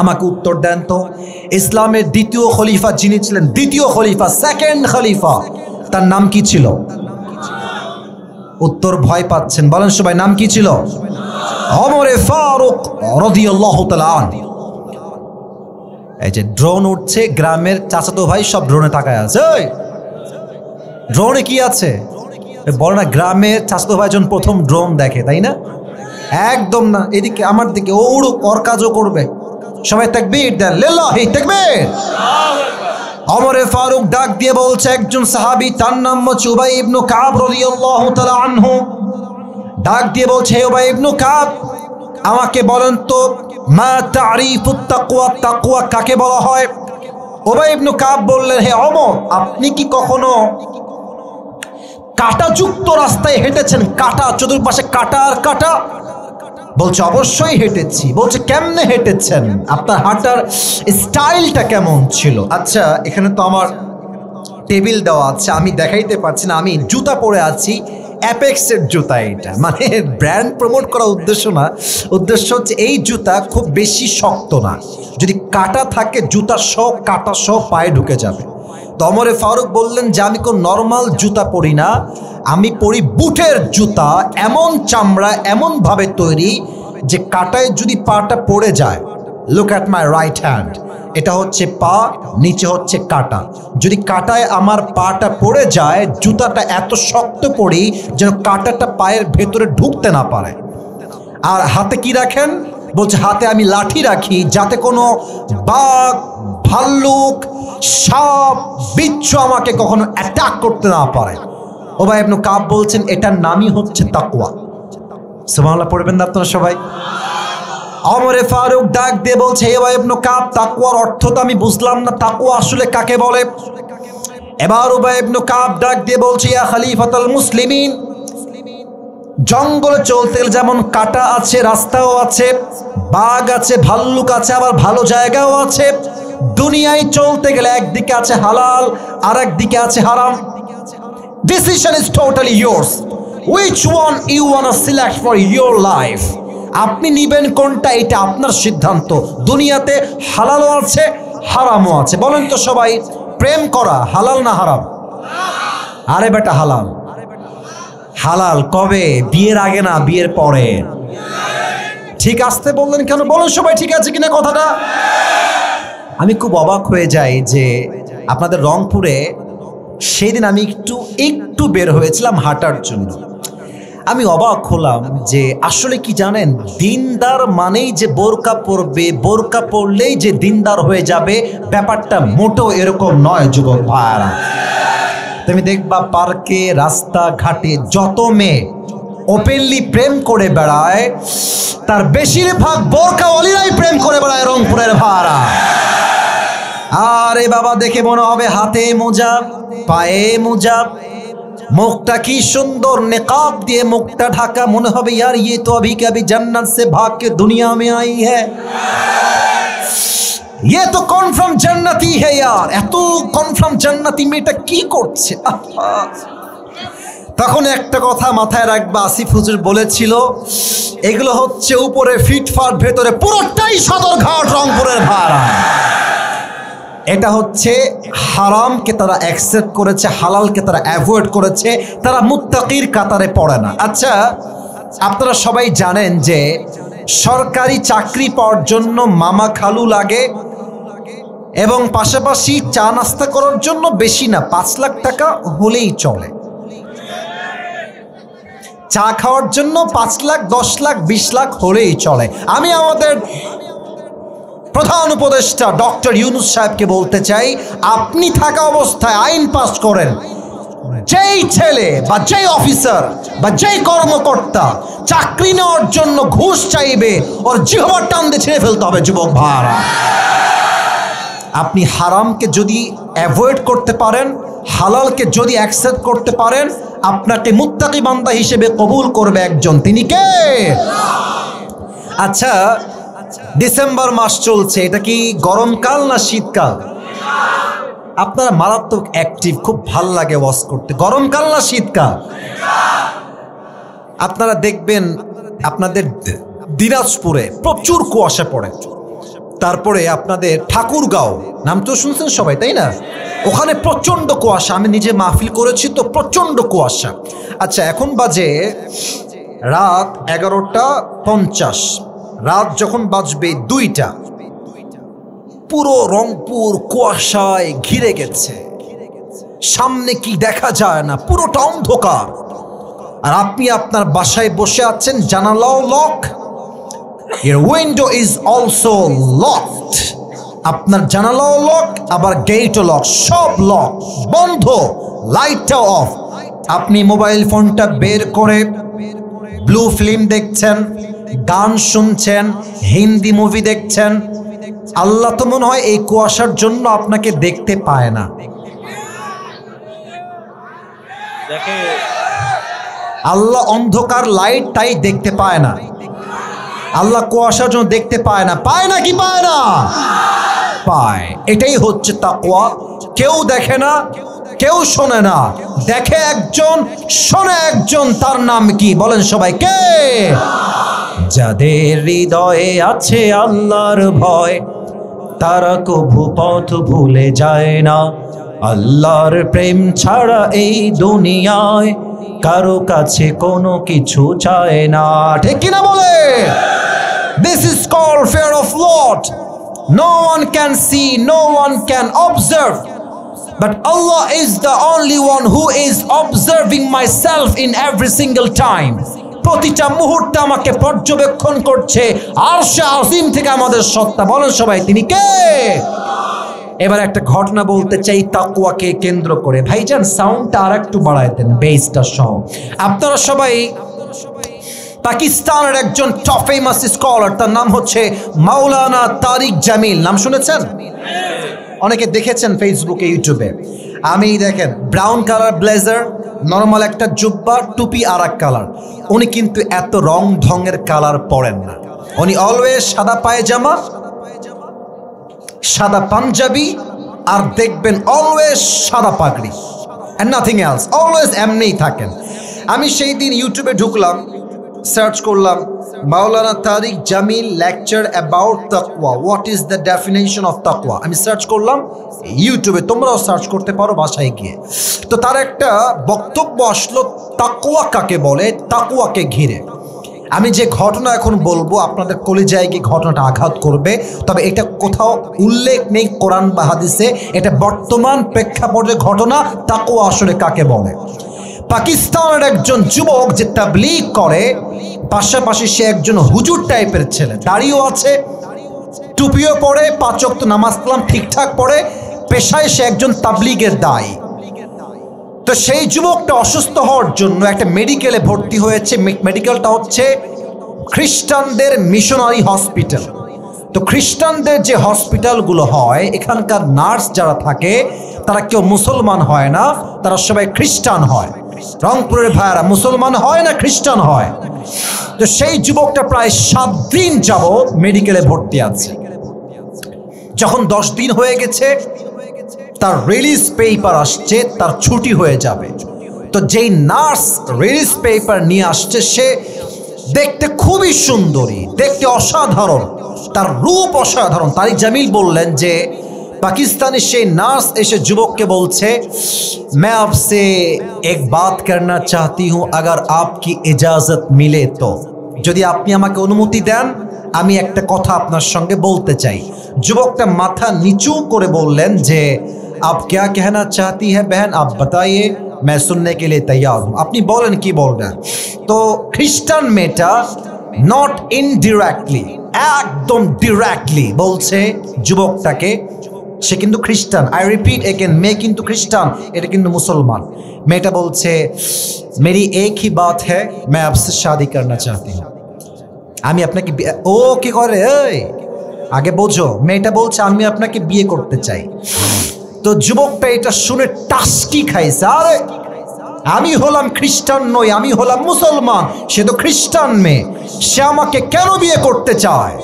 আমাকে উত্তর দেন তো। ইসলামের দ্বিতীয় খলিফা যিনি ছিলেন, দ্বিতীয় খলিফা, সেকেন্ড খলিফা, তার নাম কি ছিল? উত্তর ভয় পাচ্ছেন, বলেন সবাই, নাম কি ছিল? ওমরে ফারুক রাদিয়াল্লাহু তাআলা আনহু। এই যে ড্রোন উঠছে, গ্রামের চাচাতো ভাই সব ড্রোনে তাকায় আছে। ড্রোনে কি আছে বলে না? গ্রামের চাচাতো ভাই যখন প্রথম ড্রোন দেখে, তাই না? একদম না, এদিকে আমার দিকে, ও উড়ুক, ওর কাজও করবে। সবাই তাকবীর দেন, লিল্লাহি তাকবীর। ওমরে ফারুক ডাক দিয়ে বলছে, একজন সাহাবী, তার নাম হচ্ছে উবাই ইবনে কাব রাদিয়াল্লাহু তাআলা আনহু, ডাক দিয়ে বলছে, হে উবাই ইবনে কাব, আমাকে বলেন তো, মা তারিফুত তাকওয়া, তাকওয়া কাকে বলা হয়? উবাই ইবনে কাব বললেন, হে ওমর, আপনি কি কখনো কাঁটাযুক্ত রাস্তায় হেঁটেছেন? কাঁটা, চতুর্পাশে কাঁটা আর কাঁটা। বলছে অবশ্যই হেঁটেছি। বলছে কেমনে হেঁটেছেন? আপনার হাঁটার স্টাইলটা কেমন ছিল? আচ্ছা এখানে তো আমার টেবিল দেওয়া আছে, আমি দেখাইতে পারছি না, আমি জুতা পরে আছি, অ্যাপেক্সের জুতা। এটা মানে ব্র্যান্ড প্রমোট করা উদ্দেশ্য না, উদ্দেশ্য হচ্ছে এই জুতা খুব বেশি শক্ত না, যদি কাঁটা থাকে জুতা সহ কাঁটা সহ পায়ে ঢুকে যাবে। তো ওমরে ফারুক বললেন যে আমি কোন নর্মাল জুতা পরি না, আমি পরি বুটের জুতা, এমন চামড়া, এমন ভাবে তৈরি যে কাঁটায় যদি পাটা পড়ে যায়, look at my right hand, এটা হচ্ছে পা, নিচে হচ্ছে কাঁটা, যদি কাঁটায় আমার পাটা পড়ে যায়, জুতাটা এত শক্ত পরি যেন কাঁটাটা পায়ের ভেতরে ঢুকতে না পারে। আর হাতে কি রাখেন? বলছে হাতে আমি লাঠি রাখি, যাতে কোনো বাঘ, ভাল্লুক, সাপ, বিচ্ছু আমাকে কখনো অ্যাটাক করতে না পারে। উবাই ইবনে কাব বলছেন এটার নামই হচ্ছে তাকওয়া। সুবহানাল্লাহ পড়বেন না আপনারা সবাই? ওমরে ফারুক ডাক দিয়ে বলছে, হে উবাই ইবনে কাব, তাকওয়ার অর্থ তো আমি বুঝলাম না, তাকওয়া আসলে কাকে বলে? এবার উবাই ইবনে কাব ডাক দিয়ে বলছে, ইয়া খলিফাতুল মুসলিমিন, জঙ্গলে চলতে গেলে যেমন কাঁটা আছে, রাস্তাও আছে, বাঘ আছে, ভাল্লুক আছে, আবার ভালো জায়গাও আছে। দুনিয়ায় চলতে গেলে একদিকে আছে হালাল, আর একদিকে আছে হারাম। Decision is totally yours, which one you want to select for your life. আপনি নিবেন কোনটা, এটা আপনার সিদ্ধান্ত। দুনিয়াতে হালালও আছে, হারামও আছে। বলেন তো সবাই, প্রেম করা হালাল না হারাম? আরে বেটা হালাল। হালাল কবে? বিয়ের আগে না, বিয়ের পরে। ঠিক আসতে বললেন কেন? বলেন সবাই ঠিক আছে কিনা কথাটা। আমি খুব অবাক হয়ে যাই যে আপনাদের রংপুরে সেদিন আমি একটু বের হয়েছিলাম হাঁটার জন্য। আমি অবাক হলাম যে আসলে কি জানেন, দিনদার মানেই যে বোরকা পরবে, বোরকা পরলেই যে দিনদার হয়ে যাবে, ব্যাপারটা মোটেও এরকম নয় যুবক ভাইরা। তুমি দেখবা পার্কে রাস্তাঘাটে যত মেয়ে ওপেনলি প্রেম করে বেড়ায়, তার বেশিরভাগ বোরকাওয়ালিরাই প্রেম করে বেড়ায় রংপুরের ভাড়া। আরে বাবা, দেখে মনে হবে হাতে মোজা, পায়ে মোজা, মুখটা কি সুন্দর নেকাব দিয়ে মুখটা ঢাকা, মনে হবে यार ये तो अभी के अभी जन्नत से भाग के दुनिया में आई है, ये तो कन्फर्म जन्नती है यार। এত কনফার্ম জান্নাতি মেয়েটা কি করছে? তখন একটা কথা মাথায় রাখবা, আসিফ হুজুর বলেছিল এগুলো হচ্ছে উপরে ফিটফাট, ভেতরে পুরোটাই সদরঘাট রংপুরের ভাড়া। এটা হচ্ছে হারামকে তারা অ্যাকসেপ্ট করেছে, হালালকে তারা অ্যাভয়েড করেছে, তারা মুত্তাকির কাতারে পড়ে না। আচ্ছা, আপনারা সবাই জানেন যে সরকারি চাকরি পাওয়ার জন্য মামা খালু লাগে, এবং পাশাপাশি চা নাস্তা করার জন্য বেশি না 5 লাখ টাকা হলেই চলে। চা খাওয়ার জন্য 5 লাখ, 10 লাখ, 20 লাখ হলেই চলে। আমি আমাদের প্রধান উপদেষ্টা ডক্টর ইউনূস সাহেবকে বলতে চাই, আপনি থাকা অবস্থায় আইন পাস করেন, যেই ছেলে বা যেই অফিসার বা যেই কর্মকর্তা চাকরি নেওয়ার জন্য ঘুষ চাইবে, ওর জিহ্বার টান দিয়ে ছেড়ে ফেলতে হবে যুবক ভাইরা। আপনি হারামকে যদি অ্যাভয়েড করতে পারেন, হালালকে যদি অ্যাকসেপ্ট করতে পারেন, আপনাকে মুত্তাকি বান্দা হিসেবে কবুল করবে একজন, তিনি কে? আচ্ছা, ডিসেম্বর মাস চলছে, এটা কি গরমকাল না শীতকাল? আপনারা মারাত্মক অ্যাক্টিভ, খুব ভাল লাগে ওয়াজ করতে। গরমকাল না শীতকাল? আপনারা দেখবেন আপনাদের দিনাজপুরে প্রচুর কুয়াশা পড়ে, তারপরে আপনাদের ঠাকুরগাঁও নাম তো শুনছেন সবাই, তাই না? ওখানে প্রচণ্ড কুয়াশা, আমি নিজে মাহফিল করেছি তো, প্রচণ্ড কুয়াশা। আচ্ছা, এখন বাজে রাত 11:50, রাত যখন বাজবে 2টা, পুরো রংপুর কুয়াশায় ঘিরে গেছে, সামনে কি দেখা যায় না, পুরোটা অন্ধকার। আর আপনি আপনার বাসায় বসে আছেন, জানালাও lock, your window is also locked, আপনার জানালাও লক, আবার গেটও লক, সব লক, বন্ধ, লাইটটা অফ। আপনি মোবাইল ফোনটা বের করে ব্লু ফিল্ম দেখছেন, গান শুনছেন, হিন্দি মুভি দেখছেন। আল্লাহ তো মনে হয় এই কুয়াশার জন্য আপনাকে দেখতে পায় না। আল্লাহ অন্ধকার লাইটটাই দেখতে পায় না, আল্লাহ কুয়াশার জন্য দেখতে পায় না। পায় না কি পায় না? পায়। এটাই হচ্ছে তাকওয়া। কেউ দেখে না, কেউ শোনে না, দেখে একজন, শোনে একজন, তার নাম কি বলেন সবাই? কে? যাদের হৃদয়ে আছে আল্লাহর ভয়, তারা কভু পথ ভুলে যায় না। আল্লাহর প্রেম ছাড়া এই দুনিয়ায় কারো কাছে কোনো কিছু চায় না। ঠিক কিনা বলে? This is called fear of Lord. No one can see, no one can observe, but Allah is the only one who is observing myself in every single time. প্রতিটা মুহূর্তে আমাকে পর্যবেক্ষণ করছে আরশে আজিম থেকে আমাদের সত্তা। বলেন সবাই, তিনি কে? এবার একটা ঘটনা বলতে চাই তাকওয়াকে কেন্দ্র করে। ভাইজান সাউন্ডটা আর একটু বাড়ায় দেন, বেসটা সহ। আপনারা সবাই পাকিস্তানের একজন টপ ফেমাস স্কলার, তার নাম হচ্ছে মাওলানা তারিক জামিল, নাম শুনেছেন? অনেকে দেখেছেন ফেসবুকে, ইউটিউবে। আমি দেখেন ব্রাউন কালার ব্লেজার, নর্মাল একটা জুব্বা, টুপি আর এক কালার। উনি কিন্তু এত রং ঢঙের কালার পরেন না, উনি অলওয়েজ সাদা পায়জামা, সাদা পাঞ্জাবি, আর দেখবেন অলওয়েজ সাদা পাগড়ি, and nothing else, অলওয়েজ এমনিই থাকেন। আমি সেই দিন ইউটিউবে ঢুকলাম, সার্চ করলাম মাওলানা তারিক জামিল লেকচার অ্যাবাউট তাকওয়া, what is the definition of তাকওয়া। আমি সার্চ করলাম ইউটিউবে, তোমরাও সার্চ করতে পারো বাসায় গিয়ে। তো তার একটা বক্তব্য আসলো তাকওয়া কাকে বলে, তাকওয়াকে ঘিরে। আমি যে ঘটনা এখন বলবো আপনাদের কলিজায় গিয়ে ঘটনাটা আঘাত করবে, তবে এটা কোথাও উল্লেখ নেই কোরআন বা হাদিসে, এটা বর্তমান প্রেক্ষাপটের ঘটনা। তাকওয়া আসলে কাকে বলে? পাকিস্তানের একজন যুবক যে তাবলীগ করে, পাশাপাশি সে একজন হুজুর টাইপের ছেলে, দাড়িও আছে, টুপিও পরে, 5 ওয়াক্ত নামাজ কালাম ঠিকঠাক পড়ে, পেশায় সে একজন তাবলীগের দায়ী। তো সেই যুবকটা অসুস্থ হওয়ার জন্য একটা মেডিকেলে ভর্তি হয়েছে। মেডিকেলটা হচ্ছে খ্রিস্টানদের মিশনারি হসপিটাল। তো খ্রিস্টানদের যে হসপিটালগুলো হয়, এখানকার নার্স যারা থাকে তারা কেউ মুসলমান হয় না, তারা সবাই খ্রিস্টান হয়। রংপুরের ভাইয়ারা মুসলমান হয় না খ্রিস্টান হয়। তো সেই যুবকটা প্রায় 7 দিন যাবত মেডিকেলে ভর্তি আছে। যখন 10 দিন হয়ে গেছে, তার রিলিজ পেপার আসছে, তার ছুটি হয়ে যাবে। তো যেই নার্স রিলিজ পেপার নিয়ে আসছে, সে দেখতে খুবই সুন্দরী, দেখতে অসাধারণ, তার রূপ অসাধারণ। তারিক জামিল বললেন যে পাকিস্তানি সেই নার্স এসে যুবককে বলছে, मैं आपसे एक बात करना चाहती हूँ, अगर आपकी इजाजत मिले तो, যদি আপনি আমাকে অনুমতি দেন আমি একটা কথা আপনার সঙ্গে বলতে চাই। যুবকটা মাথা নিচু করে বললেন যে आप क्या कहना चाहती है बहन, आप बताइए, मैं सुनने के लिए तैयार हूँ। আপনি বলেন কি বলবেন। তো খ্রিস্টান মেয়েটা নট ইনডিরেক্টলি, একদম ডিরেক্টলি বলছে যুবকটাকে, সে কিন্তু খ্রিস্টান। আই রিপিট এগেন, মেয়ে কিন্তু খ্রিস্টান, এটা কিন্তু মুসলমান। মেয়েটা বলছে मेरी एक ही बात है, मैं आपसे शादी करना चाहती हूँ। আমি আপনাকে ও কি করে, এই আগে বোঝো। মেয়েটা বলছে আমি আপনাকে বিয়ে করতে চাই। তো যুবকটা এটা শুনে টাস্কি খাইছে, আরে আমি হলাম খ্রিস্টান নই, আমি হলাম মুসলমান, সে তো খ্রিস্টান মেয়ে, সে আমাকে কেন বিয়ে করতে চায়।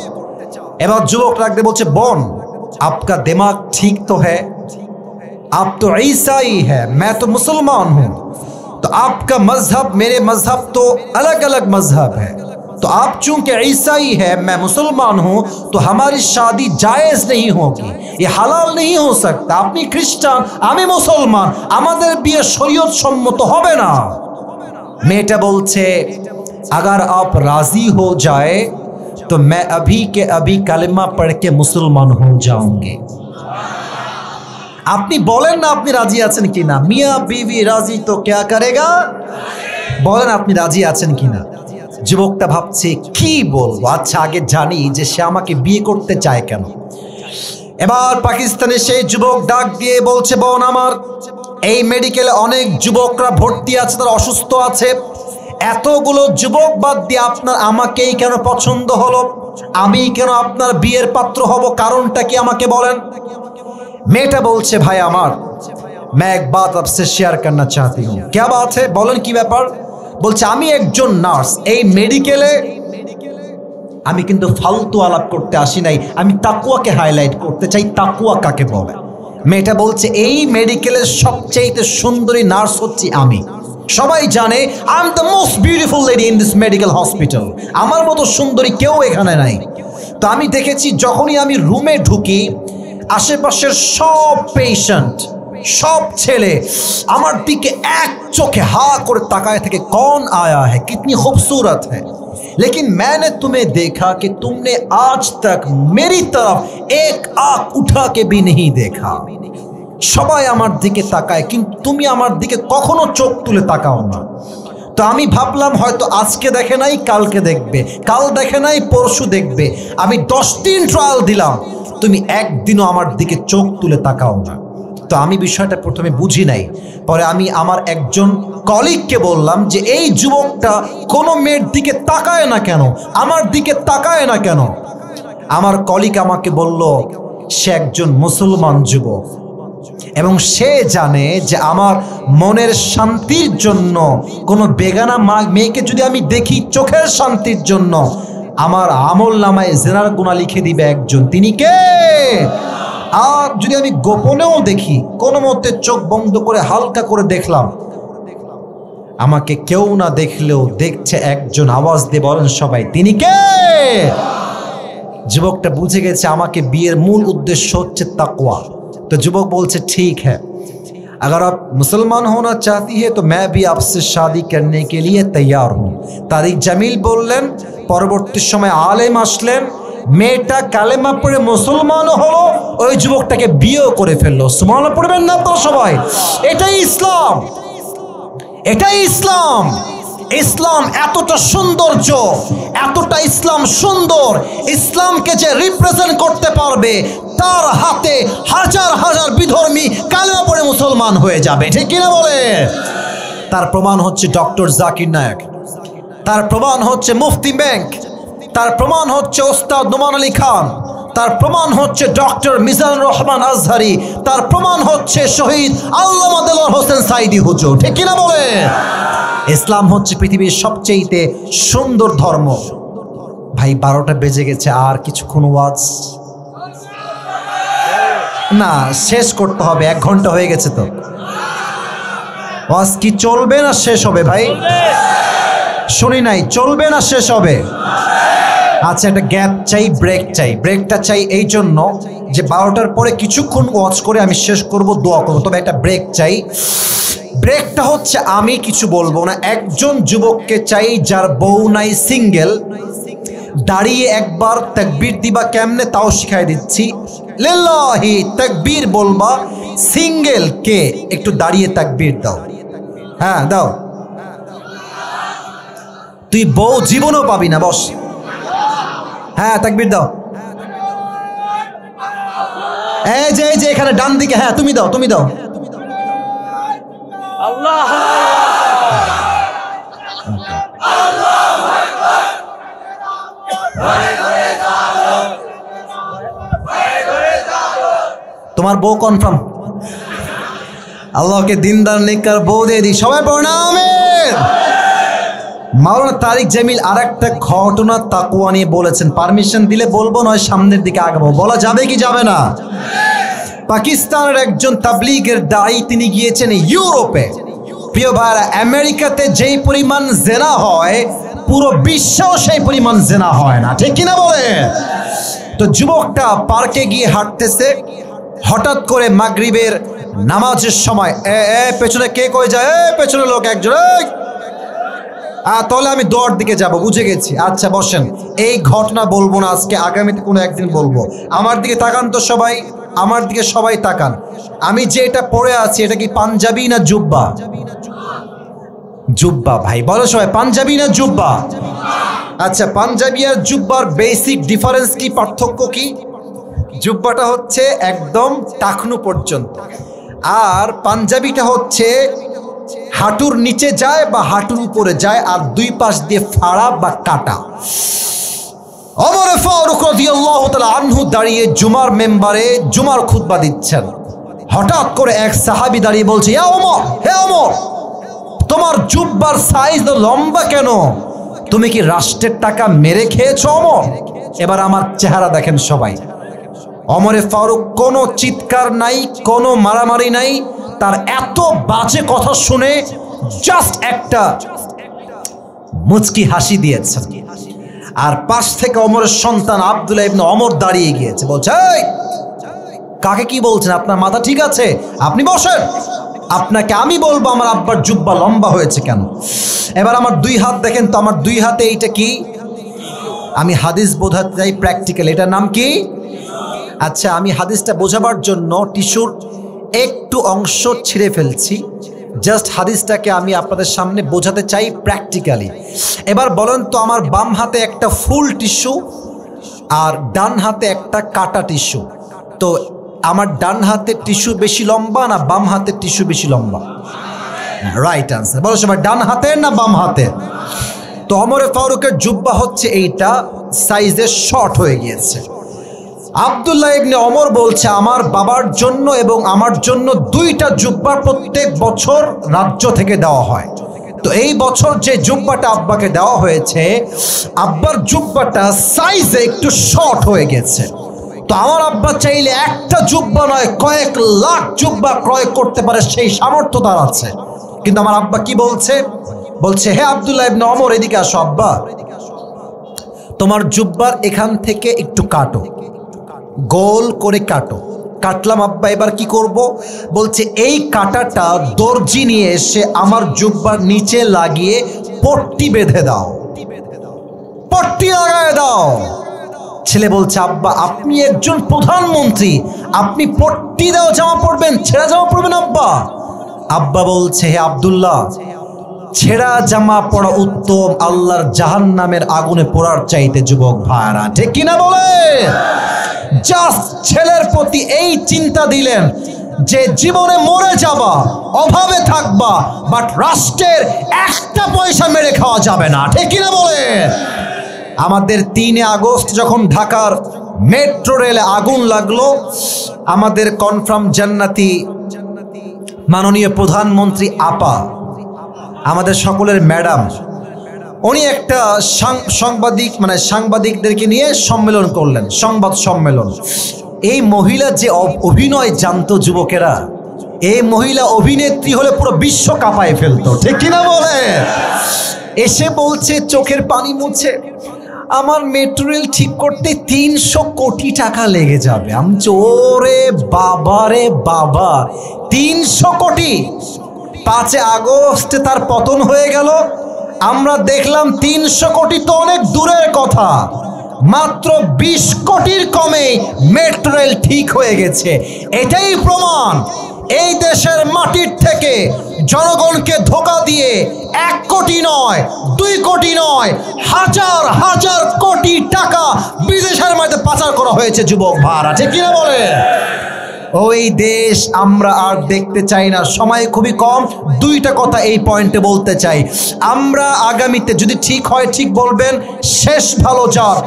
এবার যুবক রাখতে বলছে, বোন आपका दिमाग ठीक तो है, आप तो ईसाई है, मैं तो मुसलमान हूं, तो आपका मजहब मेरे मजहब तो अलग अलग मजहब है, तो आप चूंकि ईसाई है मैं मुसलमान हूं, तो हमारी शादी जायज नहीं होगी, ये हलाल नहीं हो सकता। আপনি খ্রিস্টান, আমি মুসলমান, আমাদের বিয়ে শরীয়ত সম্মত হবে না। মেয়েটা বলছে अगर आप राजी हो जाए तो मैं अभी के अभी कलिमा पढ़ के मुसलमान हो जाऊंगी। আপনি বলেন না আপনি রাজি আছেন কিনা। মিয়া বিবি রাজি তো क्या करेगा, বলেন আপনি রাজি আছেন কিনা। যুবকটা ভাবছে কি বলবো, আচ্ছা আগে জানি যে সে আমাকে বিয়ে করতে চায় কেন। এবার পাকিস্তানের সেই যুবক ডাক দিয়ে বলছে, বোন আমার, এই মেডিকেলে অনেক যুবকরা ভর্তি আছে, তারা অসুস্থ আছে, এতগুলো যুবক বাদ দিয়ে আপনার আমাকেই কেন পছন্দ হলো, আমি কেন আপনার বিয়ের পাত্র হব, কারণটা কি আমাকে বলেন। মেয়েটা বলছে ভাই আমার, मैं एक बात आपसे शेयर करना चाहती हूँ। क्या बात है, বলেন কি ব্যাপার। বলছে আমি একজন নার্স, এই মেডিকেলে আমি কিন্তু ফালতু আলাপ করতে আসি নাই, আমি তাকওয়াকে হাইলাইট করতে চাই। তাকওয়া কাকে বলে। মেয়েটা বলছে এই মেডিকেলের সবচেয়ে সুন্দরী নার্স হচ্ছি আমি, সবাই জানে I am the most beautiful lady in this medical hospital, আমার মতো সুন্দরী কেউ এখানে নাই। তো আমি দেখেছি যখনই আমি রুমে ঢুকি, আশেপাশের সব পেশেন্ট, सब छेले আমার দিকে এক চোখে হা করে তাকায় থাকে, कौन आया है, कितनी खूबसूरत है, लेकिन मैंने तुम्हें देखा कि तुमने आज तक मेरी तरफ एक आंख उठा के भी नहीं देखा। সবাই আমার দিকে তাকায় কিন্তু তুমি আমার দিকে কখনো চোখ তুলে তাকাও না। তো আমি ভাবলাম হয়তো আজকে দেখে নাই কালকে দেখবে, কাল দেখে নাই পরশু দেখবে। আমি 10 দিন ট্রায়াল দিলাম, তুমি একদিনও আমার দিকে চোখ তুলে তাকাও না। তো আমি বিষয়টা প্রথমে বুঝি নাই, পরে আমি আমার একজন কলিগকে বললাম যে এই যুবকটা কোনো মেয়ের দিকে তাকায় না কেন, আমার দিকে তাকায় না কেন। আমার কলিগ আমাকে বলল সে একজন মুসলমান যুবক এবং সে জানে যে আমার মনের শান্তির জন্য কোনো বেগানা মেয়েকে যদি আমি দেখি চোখের শান্তির জন্য, আমার আমল নামায় জিনার গুনাহ লিখে দিবে একজন, তিনি কে। আর যদি আমি গোপনেও দেখি, কোনো মতে চোখ বন্ধ করে হালকা করে দেখলাম, আমাকে কেউ না দেখলেও দেখছে একজন, আওয়াজ দিয়ে বলেন সবাই, তিনি কে। যুবকটা বুঝে গেছে আমাকে বিয়ের মূল উদ্দেশ্য হচ্ছে তাকওয়া। तो युवक बोलते ठीक है, अगर आप मुसलमान होना चाहती है तो मैं भी आपसे शादी करने के लिए तैयार हूँ। तारिक जमील बोलें परवर्ती समय आलेम आसलें, मेटा कालेमा पड़े मुसलमान हलो, ओई युवकटाके बिये करे फेललो। सुबहानाल्लाह पड़बेन ना तो सबाई, एटाई इस्लाम। এটাই ইসলাম। ইসলাম এতটা সৌন্দর্য, এতটা ইসলাম সুন্দর, ইসলামকে যে রিপ্রেজেন্ট করতে পারবে তার হাতে হাজার হাজার বিধর্মী কালেমা পড়ে মুসলমান হয়ে যাবে, ঠিক কিনা বলে? তার প্রমাণ হচ্ছে ডক্টর জাকির নায়েক, তার প্রমাণ হচ্ছে মুফতি ব্যাংক, তার প্রমাণ হচ্ছে ওস্তাদ নোমান আলী খান, তার প্রমাণ হচ্ছে ডক্টর মিজানুর রহমান আজহারি, তার প্রমাণ হচ্ছে শহীদ আল্লামা দেলোয়ার হোসেন সাইদি হুজুর, ঠিক কিনা বলে? ইসলাম হচ্ছে পৃথিবীর সবচেয়ে সুন্দর ধর্ম। ভাই 12টা বেজে গেছে, আর কিছুক্ষণ ওয়াজ না, শেষ করতে হবে, 1 ঘন্টা হয়ে গেছে তো। ওয়াজ কি চলবে না শেষ হবে ভাই? শুনি নাই, চলবে না শেষ হবে? আচ্ছা, একটা গ্যাপ চাই, ব্রেক চাই। ব্রেকটা চাই এই জন্য যে 12টার পরে কিছুক্ষণ ওয়াচ করে আমি শেষ করব, দোয়া করবো, তবে একটা ব্রেক চাই। ব্রেকটা হচ্ছে আমি কিছু বলবো না, একজন যুবককে চাই যার বউ নাই, সিঙ্গেল, দাঁড়িয়ে একবার তাকবীর দিবা কেমনে তাও শিখাই দিচ্ছি। লিল্লাহি তাকবীর বলবা, সিঙ্গেল কে একটু দাঁড়িয়ে তাকবীর দাও। হ্যাঁ দাও, তুই বউ জীবনও পাবি না, বস। হ্যাঁ তাকবীর দাও। এই যে এখানে ডান দিকে, হ্যাঁ তুমি দাও, তুমি দাও। আল্লাহ তোমার বউ কনফার্ম? আল্লাহকে দিনদার নেককার বউ দিয়ে দিই, সবাই পড়ো না আমিন। মাওলানা তারিক জামিল আরেকটা ঘটনা তাকওয়া নিয়ে বলেছেন, পারমিশন দিলে বলবো, নয় সামনের দিকে আগাবো। বলা যাবে কি যাবে না? পাকিস্তানের একজন তাবলীগের দায়ী, তিনি গিয়েছেন ইউরোপে। প্রিয় ভাইরা, আমেরিকাতে যেই পরিমাণ জেনা হয় পুরো বিশ্বেও সেই পরিমাণ জেনা হয় না, ঠিক কিনা বলে? তো যুবকটা পার্কে গিয়ে হাঁটতেছে, হঠাৎ করে মাগরিবের নামাজের সময় পেছনে কে কই যায়, পেছনে লোক একজন, তাহলে আমি দোয়ার দিকে যাব, বুঝে গেছি। আচ্ছা বসেন, এই ঘটনা বলবো না আজকে, আগামীতে কোনো একদিন বলবো। আমার দিকে তাকান তো সবাই, আমার দিকে সবাই তাকান। আমি যে এটা পরে আছি এটা কি পাঞ্জাবি না জুব্বা? জুব্বা। ভাই বলো সবাই, পাঞ্জাবি না জুব্বা? আচ্ছা, পাঞ্জাবি আর জুব্বার বেসিক ডিফারেন্স কি, পার্থক্য কি? জুব্বাটা হচ্ছে একদম টাকনু পর্যন্ত, আর পাঞ্জাবিটা হচ্ছে হাঁটুর নিচে যায় বা হাঁটুর উপরে যায়, আর দুই পাশ দিয়ে ফাড়া বা কাটা। ওমর ফারুক রাদিয়াল্লাহু তাআলা আনহু দাঁড়িয়ে জুমার মেম্বারে জুমার খুতবা দিচ্ছেন। হঠাৎ করে এক সাহাবী দাঁড়িয়ে বলছে, ইয়া ওমর, হে ওমর, তোমার জুব্বার সাইজ লম্বা কেন? তুমি কি রাষ্ট্রের টাকা মেরে খেয়েছো ওমর? এবার আমার চেহারা দেখেন সবাই। ওমরে ফারুক কোনো চিৎকার নাই, কোনো মারামারি নাই, তার এত বাজে কথা শুনে জাস্ট একটা মুচকি হাসি দিয়েছেন। আর পাশ থেকে ওমরের সন্তান আব্দুল্লাহ ইবনে ওমর দাঁড়িয়ে গিয়েছে, বলছে, এই কাকে কি বলছেন? আপনার মাথা ঠিক আছে? আপনি বসেন, আপনাকে আমি বলবো আমার আব্বার জুব্বা লম্বা হয়েছে কেন। এবার আমার দুই হাত দেখেন তো, আমার দুই হাতে এইটা কি? আমি হাদিস বোঝাতে চাই প্র্যাকটিক্যাল, এটার নাম কি? আচ্ছা, আমি হাদিসটা বোঝাবার জন্য টিস্যুর একটু অংশ ছিঁড়ে ফেলছি, জাস্ট হাদিসটাকে আমি আপনাদের সামনে বোঝাতে চাই প্র্যাকটিক্যালি। এবার বলেন তো, আমার বাম হাতে একটা ফুল টিস্যু আর ডান হাতে একটা কাটা টিস্যু, তো আমার ডান হাতের টিস্যু বেশি লম্বা না বাম হাতের টিস্যু বেশি লম্বা? Right answer. বলো সবাই, ডান হাতের না বাম হাতের? তো ওমর ফারুকের জুব্বা হচ্ছে এইটা, সাইজে শর্ট হয়ে গিয়েছে। আব্দুল্লাহ ইবনে ওমর বলছে, আমার বাবার জন্য এবং আমার জন্য দুইটা জুব্বা প্রত্যেক বছর রাজ্য থেকে দেওয়া হয়। তো এই বছর যে জুব্বাটা আব্বাকে দেওয়া হয়েছে, আব্বার জুব্বাটা সাইজে একটু শর্ট হয়ে গেছে। তো আমার আব্বা চাইলে একটা জুব্বা নয়, কয়েক লাখ জুব্বা ক্রয় করতে পারে, সেই সামর্থ্য তার আছে। কিন্তু আমার আব্বা কি বলছে? বলছে, হে আব্দুল্লাহ ইবনে ওমর, এদিকে আসো। আব্বা, তোমার জুব্বার এখান থেকে একটু কাটো, গোল করে কাটো। কাটলাম আব্বা, এবার কি করব? বলছে, এই কাটাটা দর্জি নিয়ে এসে আমার জুব্বার নিচে লাগিয়ে পট্টি বেঁধে দাও, পট্টি লাগায় দাও। ছেলে বলছে, আব্বা আপনি একজন প্রধানমন্ত্রী, আপনি পট্টি দাও জামা পরবেন, ছেঁড়া জামা পরবেন আব্বা? আব্বা বলছে, হে আব্দুল্লাহ, ছেঁড়া জামা পরা উত্তম আল্লাহর জাহান্নামের আগুনে পোড়ার চাইতে, যুবক ভাইরা, ঠিক কিনা বলে? জাস্ট ছেলের প্রতি এই চিন্তা দিলেন যে জীবনে মরে যাবা, অভাবে থাকবা, বাট রাষ্ট্রের একটা পয়সা মেরে খাওয়া যাবে না, ঠিক কিনা বলে? আমাদের 3 আগস্ট যখন ঢাকার মেট্রো রেলে আগুন লাগলো, আমাদের কনফার্ম জান্নাতি মাননীয় প্রধানমন্ত্রী আপা, আমাদের সকলের ম্যাডাম, উনি একটা সাংবাদিকদেরকে নিয়ে সম্মেলন করলেন, সংবাদ সম্মেলন। এই মহিলা যে অভিনয় জানতো যুবকেরা, এই মহিলা অভিনেত্রী হলে পুরো বিশ্ব কাঁপায় ফেলতো, ঠিক কিনা বলে? এসে বলছে, চোখের পানি মুছে, আমার মেট্রো রেল ঠিক করতে 300 কোটি টাকা লেগে যাবে। আমি ওরে বাবা রে বাবা, 300 কোটি! 5 আগস্টে তার পতন হয়ে গেল। আমরা দেখলাম 300 কোটি তো অনেক দূরের কথা, মাত্র 20 কোটির কমে মেট্রো রেল ঠিক হয়ে গেছে। এটাই প্রমাণ এই দেশের মাটির থেকে জনগণকে ধোঁকা দিয়ে 1 কোটি নয়, 2 কোটি নয়, হাজার হাজার কোটি টাকা বিদেশের মধ্যে পাচার করা হয়েছে, যুবক ভাইরা, ঠিক কিনা বলে? ওই দেশ আমরা আর দেখতে চাই না। সময় খুবই কম, 2টা কথা এই পয়েন্টে বলতে চাই। আমরা আগামীতে যদি ঠিক হয় ঠিক বলবেন, শেষ ভালো যার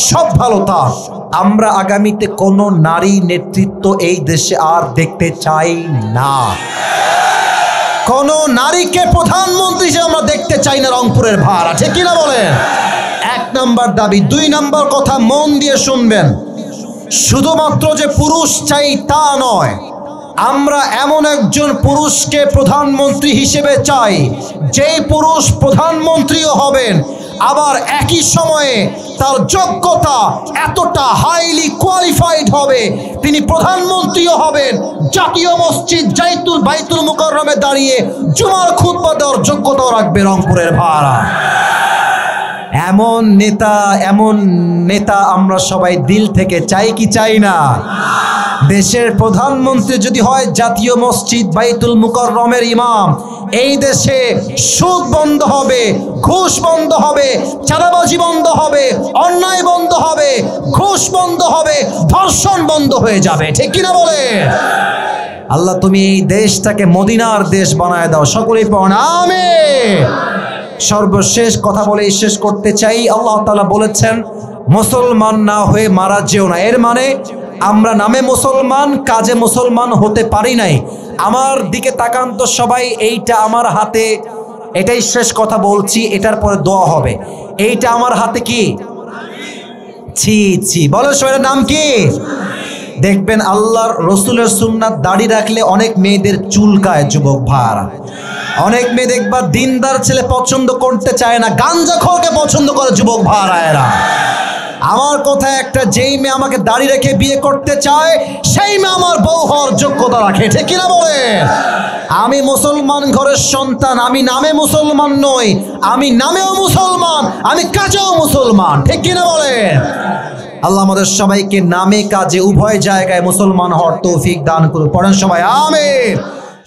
সব ভালো তার। আমরা আগামীতে কোনো নারী নেতৃত্ব এই দেশে আর দেখতে চাই না। কোনো নারীকে প্রধানমন্ত্রী হিসেবে আমরা দেখতে চাই না রংপুরের ভাড়া, ঠিক কিনা বলেন? 1 নম্বর দাবি। 2 নম্বর কথা মন দিয়ে শুনবেন, শুধুমাত্র যে পুরুষ চাই তা নয়, আমরা এমন একজন পুরুষকে প্রধানমন্ত্রী হিসেবে চাই, যেই পুরুষ প্রধানমন্ত্রীও হবেন, আবার একই সময়ে তার যোগ্যতা এতটা হাইলি কোয়ালিফাইড হবে, তিনি প্রধানমন্ত্রীও হবেন, জাতীয় মসজিদ বাইতুল মুকাররমে দাঁড়িয়ে জুমার খুতবা দেওয়ার যোগ্যতাও রাখবে রংপুরের ভাড়া। এমন নেতা আমরা সবাই দিল থেকে চাই কি চাই না? দেশের প্রধানমন্ত্রী যদি হয় জাতীয় মসজিদ বাইতুল মুকাররমের ইমাম, এই দেশে সুদ বন্ধ হবে, ঘুষ বন্ধ হবে, চাঁদাবাজি বন্ধ হবে, অন্যায় বন্ধ হবে, ঘুষ বন্ধ হবে, ধর্ষণ বন্ধ হয়ে যাবে, ঠিক কিনা বলে? আল্লাহ তুমি এই দেশটাকে মদিনার দেশ বানায় দাও, সকলেই পড়ুন আমিন। সর্বশেষ কথা বলে শেষ করতে চাই। আল্লাহ তাআলা বলেছেন, মুসলমান না হয়ে মারা যেও না। এর মানে আমরা নামে মুসলমান, কাজে মুসলমান হতে পারি নাই। আমার দিকে তাকান তো সবাই, এইটা আমার হাতে, এটাই শেষ কথা বলছি, এটার পরে দোয়া হবে। এইটা আমার হাতে কি? ছি ছি, বলো সবার নাম কি? দেখবেন আল্লাহর রসুলের সুন্নাত, দাড়ি রাখলে অনেক মেয়েদের চুলকায়, যুবক ভাইরা। অনেক মেয়ে দেখবা দিনদার ছেলে পছন্দ করতে চায় না, গাঞ্জাখোরকে পছন্দ করে, যুবক ভাইরা এরা। আমার কথা একটা, যেই মেয়ে আমাকে দাড়ি রেখে বিয়ে করতে চায়, সেই মেয়ে আমার বউ হওয়ার যোগ্যতা রাখে, ঠিক কিনা বলে? আমি মুসলমান ঘরের সন্তান, আমি নামে মুসলমান নই, আমি নামেও মুসলমান, আমি কাজেও মুসলমান, ঠিক কিনা বলে? আল্লাহ আমাদের সবাইকে নামে কাজে উভয় জায়গায় মুসলমান হওয়ার তৌফিক দান করুন। পড়েন সবাই আমিন।